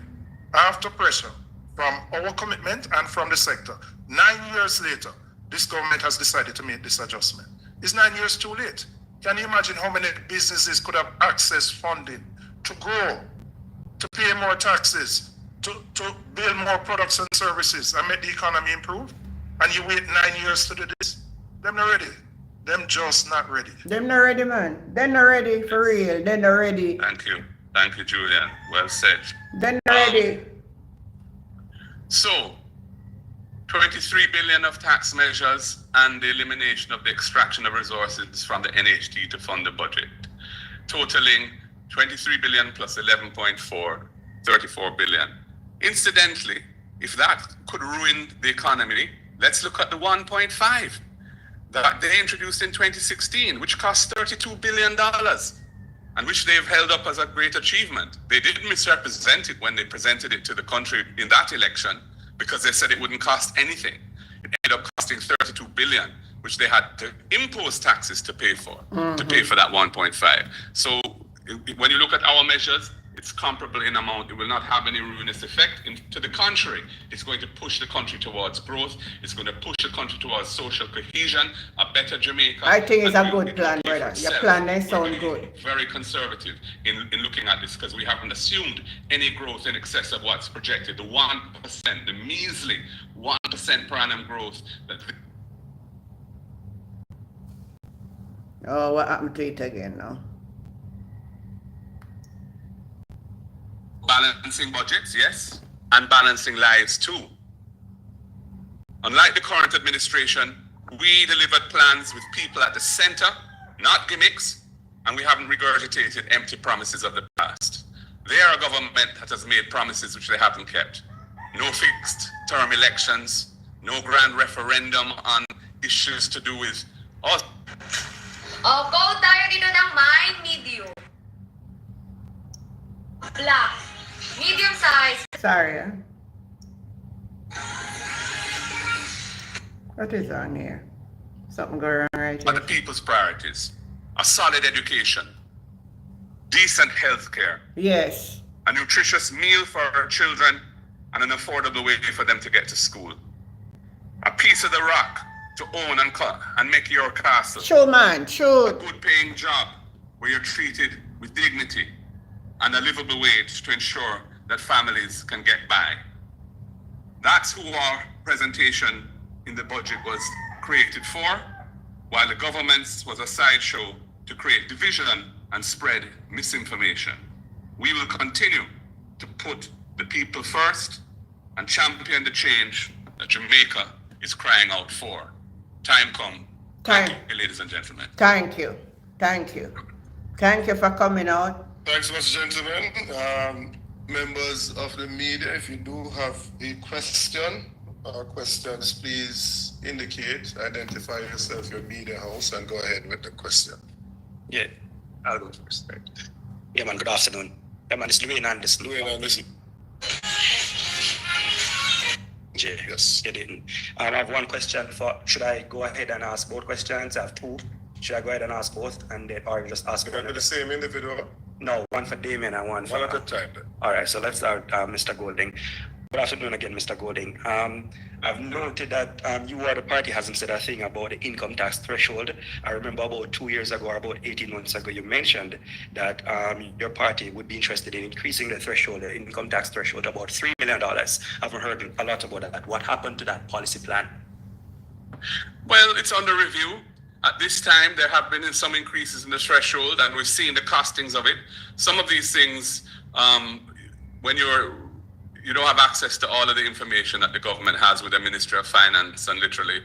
after pressure from our commitment and from the sector, 9 years later, this government has decided to make this adjustment. Is 9 years too late? Can you imagine how many businesses could have accessed funding to grow, to pay more taxes, to build more products and services and make the economy improve? And you wait 9 years to do this? Them not ready. Them just not ready. Them not ready, man. They're not ready for real. They're not ready. Thank you. Thank you, Julian. Well said. They're not ready. So, 23 billion of tax measures and the elimination of the extraction of resources from the NHT to fund the budget, totaling 23 billion plus 11.4, 34 billion. Incidentally, if that could ruin the economy, let's look at the 1.5 that they introduced in 2016, which cost $32 billion and which they've held up as a great achievement. They didn't misrepresent it when they presented it to the country in that election, because they said it wouldn't cost anything. It ended up costing 32 billion, which they had to impose taxes to pay for, to pay for that 1.5. So when you look at our measures, it's comparable in amount. It will not have any ruinous effect. To the contrary, it's going to push the country towards growth. It's going to push the country towards social cohesion, a better Jamaica. I think it's a good plan, brother. Your plan may sound good. Very conservative in looking at this, because we haven't assumed any growth in excess of what's projected. The 1%, the measly 1% per annum growth. Oh, what happened to it again now? Balancing budgets, yes, and balancing lives too. Unlike the current administration, we delivered plans with people at the center, not gimmicks, and we haven't regurgitated empty promises of the past. They are a government that has made promises which they haven't kept. No fixed term elections, no grand referendum on issues to do with us. Go tayo dito ng may medium. Black. Medium size. Sorry. What is on here? Something going on right Are here. the people's priorities. A solid education, decent health care, Yes. a nutritious meal for our children, and an affordable way for them to get to school. A piece of the rock to own and make your castle. Sure, man. A Sure. good paying job where you're treated with dignity and a livable wage to ensure that families can get by. That's who our presentation in the budget was created for, while the government's was a sideshow to create division and spread misinformation. We will continue to put the people first and champion the change that Jamaica is crying out for. Time come. Time. Thank you, ladies and gentlemen. Thank you. Thank you. Thank you for coming out. Thanks, Mr. Gentlemen. Members of the media, if you do have a question or questions, please indicate, identify yourself, your media house, and go ahead with the question. Yeah, I'll go first. Right. Yeah, man, good afternoon. Yeah, man, it's Louis and this. Louis and this. Yes. I have one question should I go ahead and ask both questions? I have two. Should I go ahead and ask both and then, or just ask one? The same individual? No, one for Damien and one for... One at a time then. All right, so let's start, Mr. Golding. Good afternoon again, Mr. Golding. I've noted that you or the party hasn't said a thing about the income tax threshold. I remember about 2 years ago or about 18 months ago, you mentioned that your party would be interested in increasing the threshold, the income tax threshold, about $3 million. I haven't heard a lot about that. What happened to that policy plan? Well, it's under review. At this time, there have been some increases in the threshold, and we've seen the costings of it. Some of these things, when you don't have access to all of the information that the government has with the Ministry of Finance and literally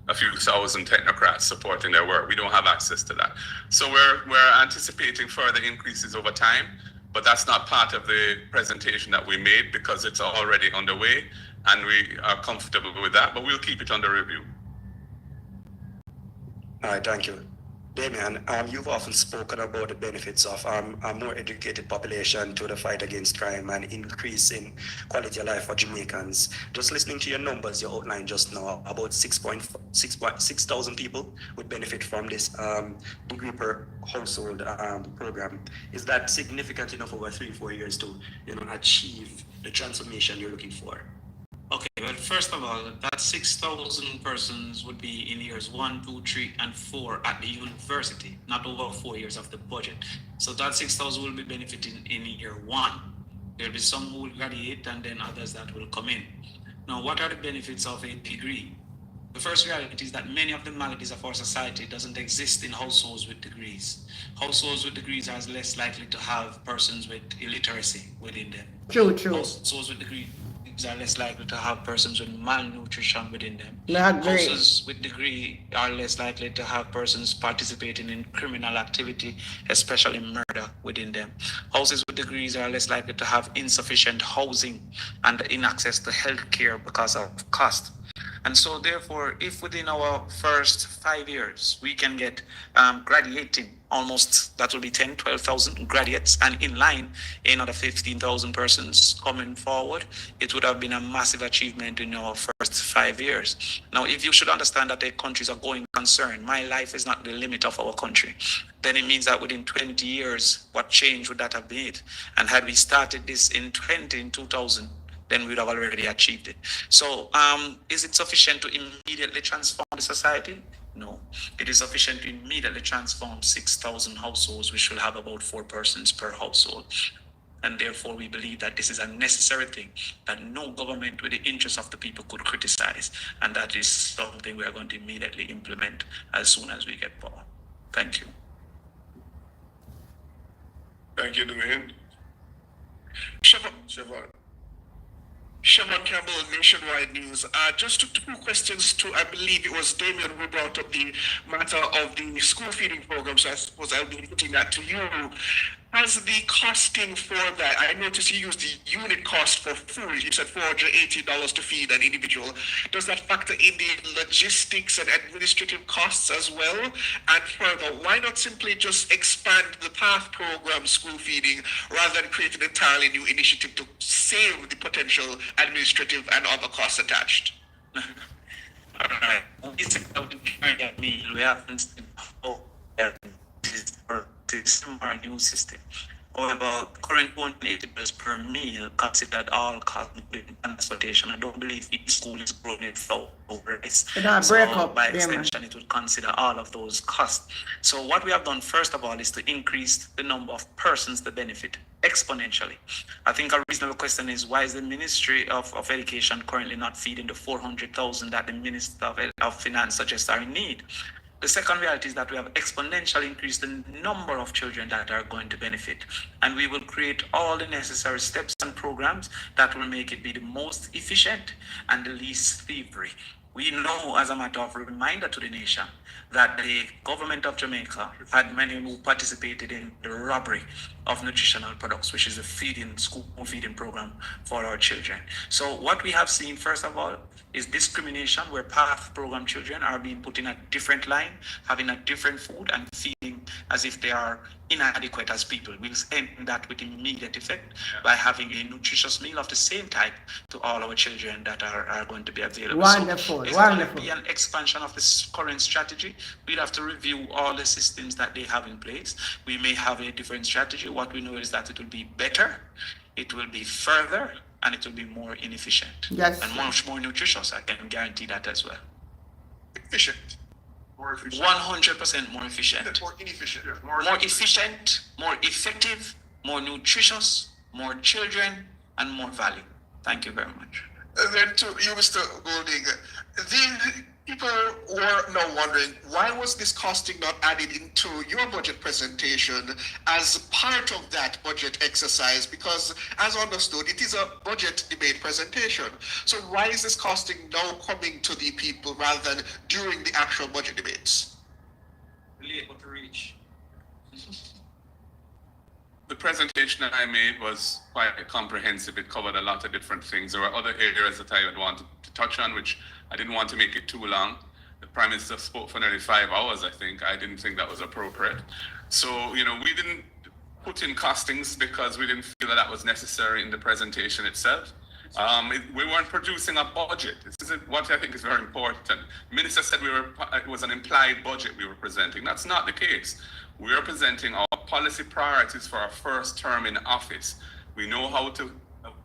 a few thousand technocrats supporting their work. We don't have access to that. So we're anticipating further increases over time, but that's not part of the presentation that we made because it's already underway and we are comfortable with that, but we'll keep it under review. All right, thank you. Damien, you've often spoken about the benefits of a more educated population to the fight against crime and increase in quality of life for Jamaicans. Just listening to your numbers you outlined just now, about 6,000 people would benefit from this degree per household program. Is that significant enough over 3-4 years to achieve the transformation you're looking for? Okay, well, first of all, that 6,000 persons would be in years 1, 2, 3, and 4 at the university, not over 4 years of the budget. So that 6,000 will be benefiting in year 1. There'll be some who will graduate and then others that will come in. Now, what are the benefits of a degree? The first reality is that many of the maladies of our society doesn't exist in households with degrees. Households with degrees are less likely to have persons with illiteracy within them. True. Households with degrees are less likely to have persons with malnutrition within them. Agree. Houses with degree are less likely to have persons participating in criminal activity, especially murder within them. Houses with degrees are less likely to have insufficient housing and in access to health care because of cost. And so therefore, if within our first 5 years, we can get graduating almost, that will be 10, 12,000 graduates, and in line, another 15,000 persons coming forward, it would have been a massive achievement in our first 5 years. Now, if you should understand that the countries are going concern, my life is not the limit of our country, then it means that within 20 years, what change would that have been? And had we started this in 2000, then we would have already achieved it. So is it sufficient to immediately transform the society? No. It is sufficient to immediately transform 6,000 households, which will have about 4 persons per household. And therefore, we believe that this is a necessary thing that no government with the interest of the people could criticize. And that is something we are going to immediately implement as soon as we get power. Thank you. Thank you, Dwayne. Siobhan. Sherman Campbell, Nationwide News. Just 2 questions to, I believe it was Damien who brought up the matter of the school feeding program, so I suppose I'll be putting that to you. Has the costing for that, I noticed you used the unit cost for food, you said $480 to feed an individual. Does that factor in the logistics and administrative costs as well? And further, why not simply just expand the PATH program school feeding rather than create an entirely new initiative to save the potential administrative and other costs attached? All right. We haven't seen this our new system. However, current $180 per meal considered all costs including transportation. I don't believe each school is growing in flour or rice. So by extension, it would consider all of those costs. So what we have done first of all is to increase the number of persons that benefit exponentially. I think a reasonable question is, why is the Ministry of Education currently not feeding the 400,000 that the Minister of Finance suggests are in need? The second reality is that we have exponentially increased the number of children that are going to benefit. And we will create all the necessary steps and programs that will make it be the most efficient and the least thievery. We know, as a matter of reminder to the nation, that the government of Jamaica had many who participated in the robbery of nutritional products, which is a school feeding program for our children. So what we have seen, first of all, is discrimination where PATH program children are being put in a different line, having a different food and feeding as if they are inadequate as people. We'll end that with immediate effect by having a nutritious meal of the same type to all our children that are going to be available. Wonderful, so it's wonderful. going to be an expansion of this current strategy. We'd have to review all the systems that they have in place. We may have a different strategy. What we know is that it will be better, it will be further, and it will be more inefficient. Yes. And much more nutritious. I can guarantee that as well. Efficient. More efficient. 100% more efficient. More inefficient. More efficient, more effective, more nutritious, more children, and more value. Thank you very much. And then to you, Mr. Golding, the people were now wondering, why was this costing not added into your budget presentation as part of that budget exercise? Because as understood, it is a budget debate presentation. So why is this costing now coming to the people rather than during the actual budget debates? Able to reach. The presentation that I made was quite comprehensive. It covered a lot of different things. There were other areas that I had wanted to touch on, which I didn't want to make it too long. The Prime Minister spoke for nearly 5 hours, I think. I didn't think that was appropriate. So, we didn't put in costings because we didn't feel that was necessary in the presentation itself. We weren't producing a budget. This is what I think is very important. The Minister said it was an implied budget we were presenting. That's not the case. We are presenting our policy priorities for our first term in office. We know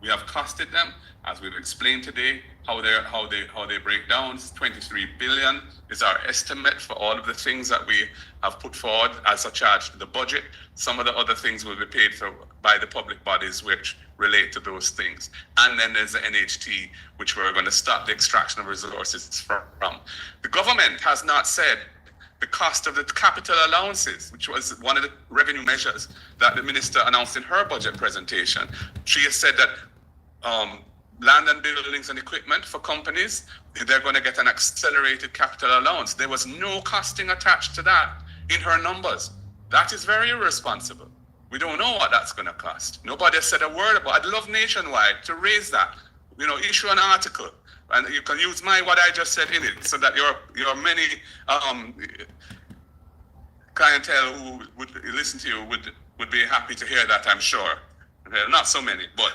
we have costed them, as we've explained today, how they break down. 23 billion is our estimate for all of the things that we have put forward as a charge to the budget. Some of the other things will be paid for by the public bodies which relate to those things. And then there's the NHT, which we're going to stop the extraction of resources from. The government has not said the cost of the capital allowances, which was one of the revenue measures that the minister announced in her budget presentation. She has said that land and buildings and equipment for companies, they're going to get an accelerated capital allowance. There was no costing attached to that in her numbers. That is very irresponsible. We don't know what that's going to cost. Nobody has said a word about it. I'd love Nationwide to raise that, issue an article. And you can use what I just said in it, so that your many clientele who would listen to you would be happy to hear that, I'm sure. Not so many, but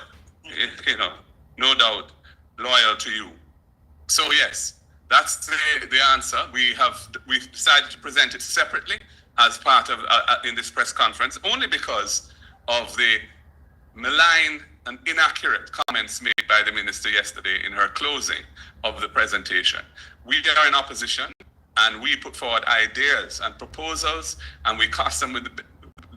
no doubt loyal to you. So yes, that's the answer. We've decided to present it separately as part of in this press conference, only because of the malign and inaccurate comments made by the minister yesterday in her closing of the presentation. We are in opposition, and we put forward ideas and proposals, and we cost them with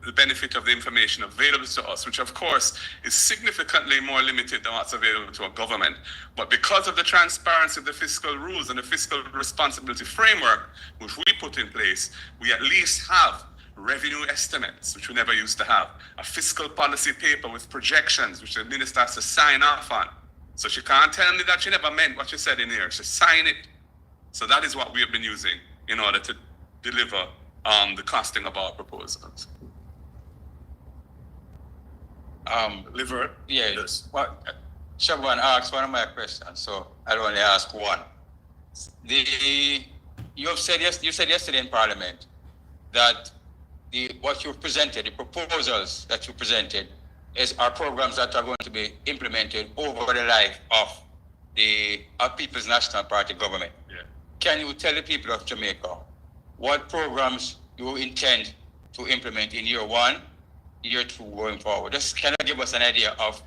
the benefit of the information available to us, which of course is significantly more limited than what's available to a government. But because of the transparency of the fiscal rules and the fiscal responsibility framework which we put in place, we at least have revenue estimates, which we never used to have, a fiscal policy paper with projections, which the minister has to sign off on. So she can't tell me that she never meant what she said in here. She signed it. So that is what we have been using in order to deliver the costing of our proposals. Liver? Yes. Shaban asked one of my questions, so I'll only ask one. You said yesterday in Parliament that what you presented, the proposals that you presented, are programs that are going to be implemented over the life of the People's National Party government. Yeah. Can you tell the people of Jamaica what programs you intend to implement in year 1, year 2 going forward? Just kind of give us an idea of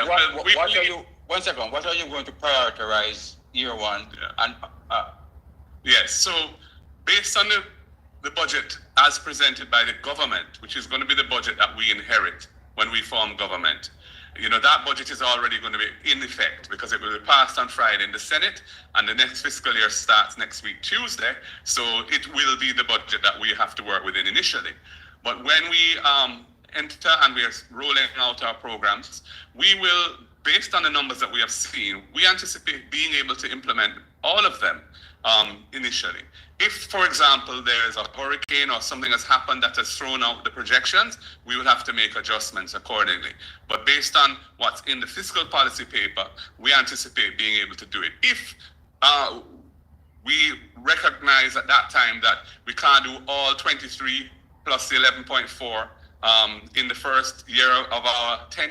what are you going to prioritize year 1? Yeah. And Yes, so based on the budget as presented by the government, which is going to be the budget that we inherit when we form government, that budget is already going to be in effect because it will be passed on Friday in the Senate, and the next fiscal year starts next week, Tuesday. So it will be the budget that we have to work within initially. But when we enter and we are rolling out our programs, we will, based on the numbers that we have seen, we anticipate being able to implement all of them initially. If, for example, there is a hurricane or something has happened that has thrown out the projections, we will have to make adjustments accordingly. But based on what's in the fiscal policy paper, we anticipate being able to do it. If we recognize at that time that we can't do all 23+ plus the 11.4 in the first year of our tenure,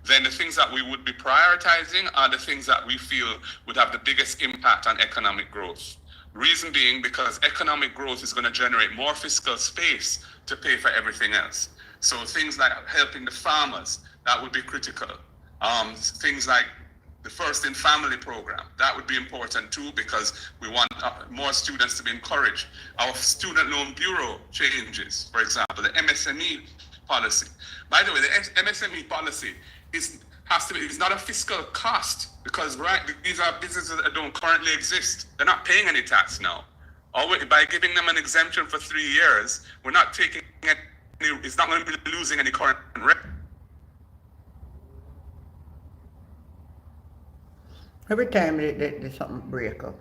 then the things that we would be prioritizing are the things that we feel would have the biggest impact on economic growth. Reason being because economic growth is going to generate more fiscal space to pay for everything else. So things like helping the farmers, that would be critical. Things like the First in Family program, that would be important too, because we want more students to be encouraged. Our Student Loan Bureau changes, for example, the MSME policy. By the way, the MSME policy is not a fiscal cost, because these are businesses that don't currently exist. They're not paying any tax now. By giving them an exemption for 3 years, we're not taking any, it's not going to be losing any current revenue. Every time there's something break up.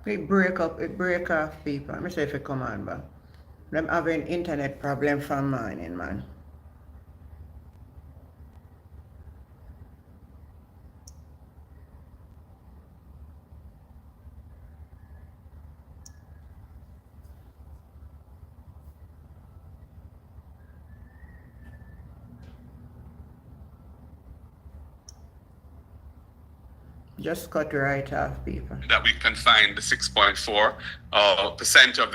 It break off people. Let me say if it come on, but I'm having internet problem from morning, man. Just cut right off, people. That we can find the 6.4% of the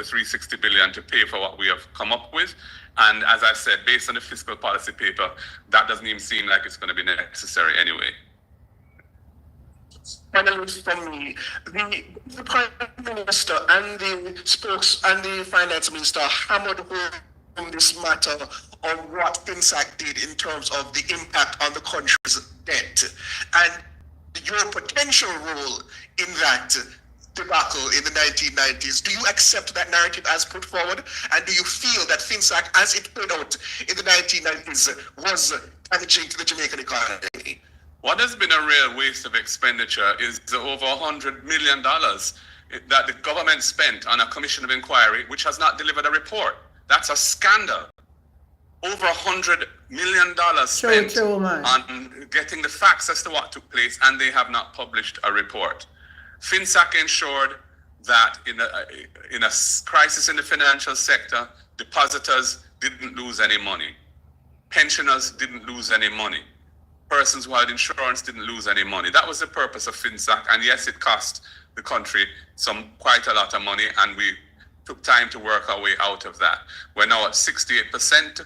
360 billion to pay for what we have come up with. And as I said, based on the fiscal policy paper, that doesn't even seem like it's going to be necessary anyway. Finally, from me, the Prime Minister and the Finance Minister hammered home this matter on what FinSAC did in terms of the impact on the country's debt and your potential role in that debacle in the 1990s. Do you accept that narrative as put forward? And do you feel that FinSAC, as it played out in the 1990s, was damaging to the Jamaican economy? What has been a real waste of expenditure is the over $100 million that the government spent on a commission of inquiry, which has not delivered a report. That's a scandal. Over $100 million spent on getting the facts as to what took place, and they have not published a report. FinSAC ensured that in a crisis in the financial sector, depositors didn't lose any money. Pensioners didn't lose any money. Persons who had insurance didn't lose any money. That was the purpose of FinSAC, and yes, it cost the country quite a lot of money, and we took time to work our way out of that. We're now at 68%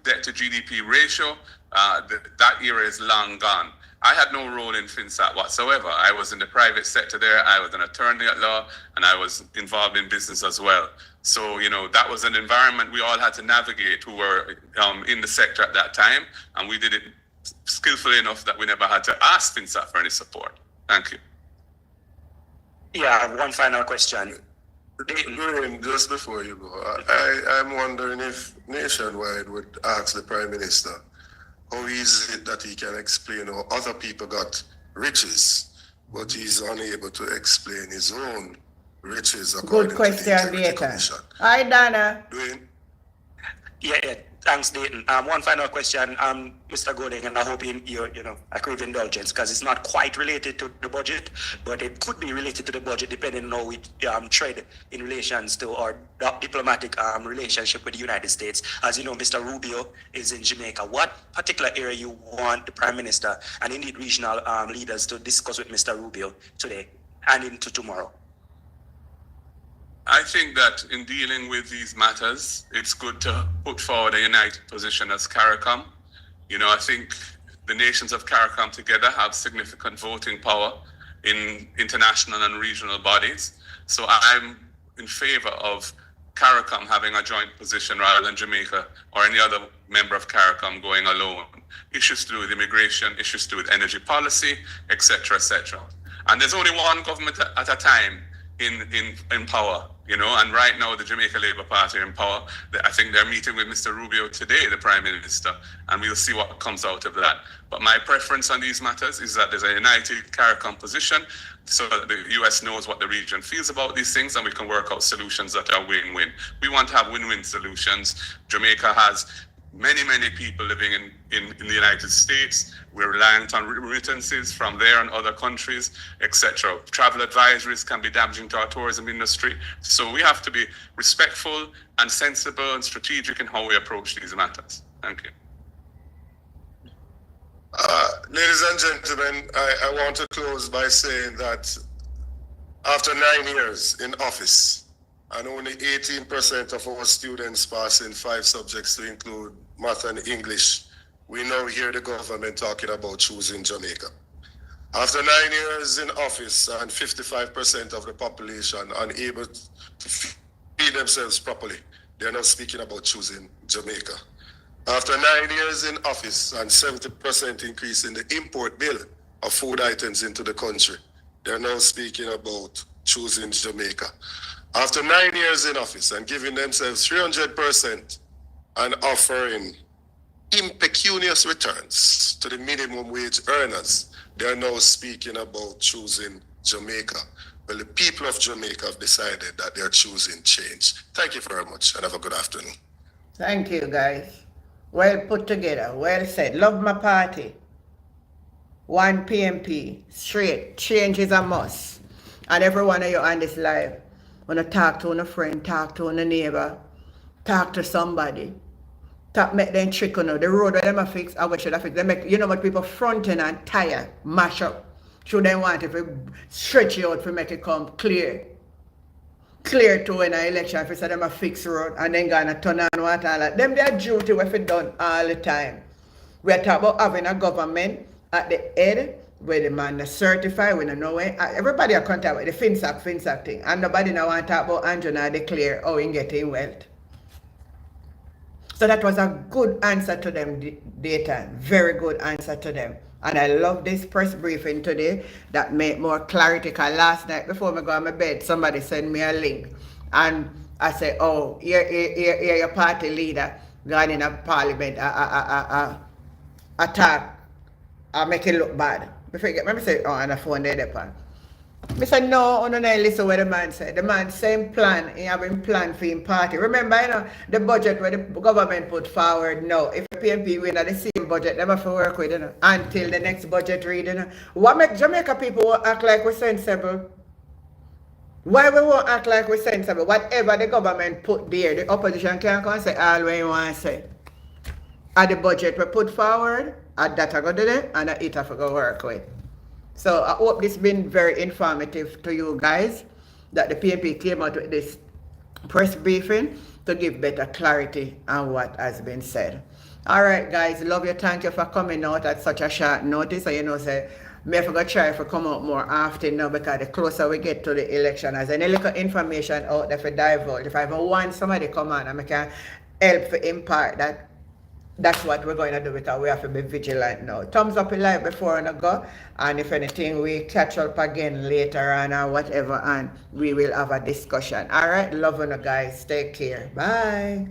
debt to GDP ratio. That era is long gone. I had no role in FinSAC whatsoever. I was in the private sector there. I was an attorney at law, and I was involved in business as well. So, that was an environment we all had to navigate who were in the sector at that time, and we did it skillfully enough that we never had to ask FinSAC for any support. Thank you. Yeah, one final question. Graham, just before you go, I'm wondering if Nationwide would ask the Prime Minister how is it that he can explain how other people got riches, but he's unable to explain his own riches according Good question, to the Integrity Commission. Hi, Dana. Dwayne? Yeah. Thanks, Dayton. One final question, Mr. Golding, and I hope you a crave indulgence because it's not quite related to the budget, but it could be related to the budget depending on how we tread in relations to our diplomatic relationship with the United States. As you know, Mr. Rubio is in Jamaica. What particular area you want the Prime Minister and indeed regional leaders to discuss with Mr. Rubio today and into tomorrow? I think that in dealing with these matters, it's good to put forward a united position as CARICOM. I think the nations of CARICOM together have significant voting power in international and regional bodies. So I'm in favor of CARICOM having a joint position rather than Jamaica or any other member of CARICOM going alone. Issues to do with immigration, issues to do with energy policy, etc., etc. And there's only one government at a time in power, you know, and right now the Jamaica Labour Party are in power. I think they're meeting with Mr. Rubio today, the Prime Minister, and we'll see what comes out of that. But my preference on these matters is that there's a united CARICOM position so that the US knows what the region feels about these things and we can work out solutions that are win-win. We want to have win-win solutions. Jamaica has many people living in the United States. We're reliant on remittances from there and other countries, etc. Travel advisories can be damaging to our tourism industry. So we have to be respectful and sensible and strategic in how we approach these matters. Thank you. Ladies and gentlemen, I want to close by saying that after 9 years in office, and only 18% of our students passing 5 subjects to include math and English, we now hear the government talking about choosing Jamaica. After 9 years in office and 55% of the population unable to feed themselves properly, they're now speaking about choosing Jamaica. After 9 years in office and 70% increase in the import bill of food items into the country, they're now speaking about choosing Jamaica. After 9 years in office and giving themselves 300% and offering impecunious returns to the minimum wage earners, they are now speaking about choosing Jamaica. Well, the people of Jamaica have decided that they are choosing change. Thank you very much and have a good afternoon. Thank you, guys. Well put together, well said. Love my party. One PNP, straight. Change is a must. And every one of you on this live, when I talk to a friend, talk to a neighbor, talk to somebody, make them trick on the road where them fix, I wish should fix. They make, you know what, people fronting and tire, mash up. Should they want if we stretch it out to make it come clear to when an election, if we say them fix road and then gonna turn on water and like them their duty we have done all the time. We are talking about having a government at the head where the man is certified, we don't know where. Everybody are contact with the FinSac thing. And nobody now want to talk about Andrew now declare how he getting wealth. So that was a good answer to them, data. Very good answer to them. And I love this press briefing today that made more clarity. Because last night before I go on my bed, somebody sent me a link. And I said, oh, here your party leader gone in a parliament, attack, make it look bad. Before you get me say, oh, on the phone there, pan. I said, no, I don't listen what the man said. The man same plan, he having plan for his party. Remember, you know, the budget where the government put forward now, if the PNP win at the same budget, they have to work with, you know, until the next budget read, you know. What make Jamaica people act like we're sensible? Why we won't act like we're sensible? Whatever the government put there, the opposition can't come and say all what you want to say. At the budget we put forward, at that I go do it, and it have to go work with. So I hope this has been very informative to you guys, that the PNP came out with this press briefing to give better clarity on what has been said. All right, guys, love you. Thank you for coming out at such a short notice. So, you know, say, may I forgot try to come out more often now, because the closer we get to the election, as any little information out there for divulge. If I ever want somebody come on and I can help to impart that, that's what we're going to do, because we have to be vigilant now. Thumbs up in live before I go, and if anything, we catch up again later on or whatever, and we will have a discussion. All right, love you guys. Take care. Bye.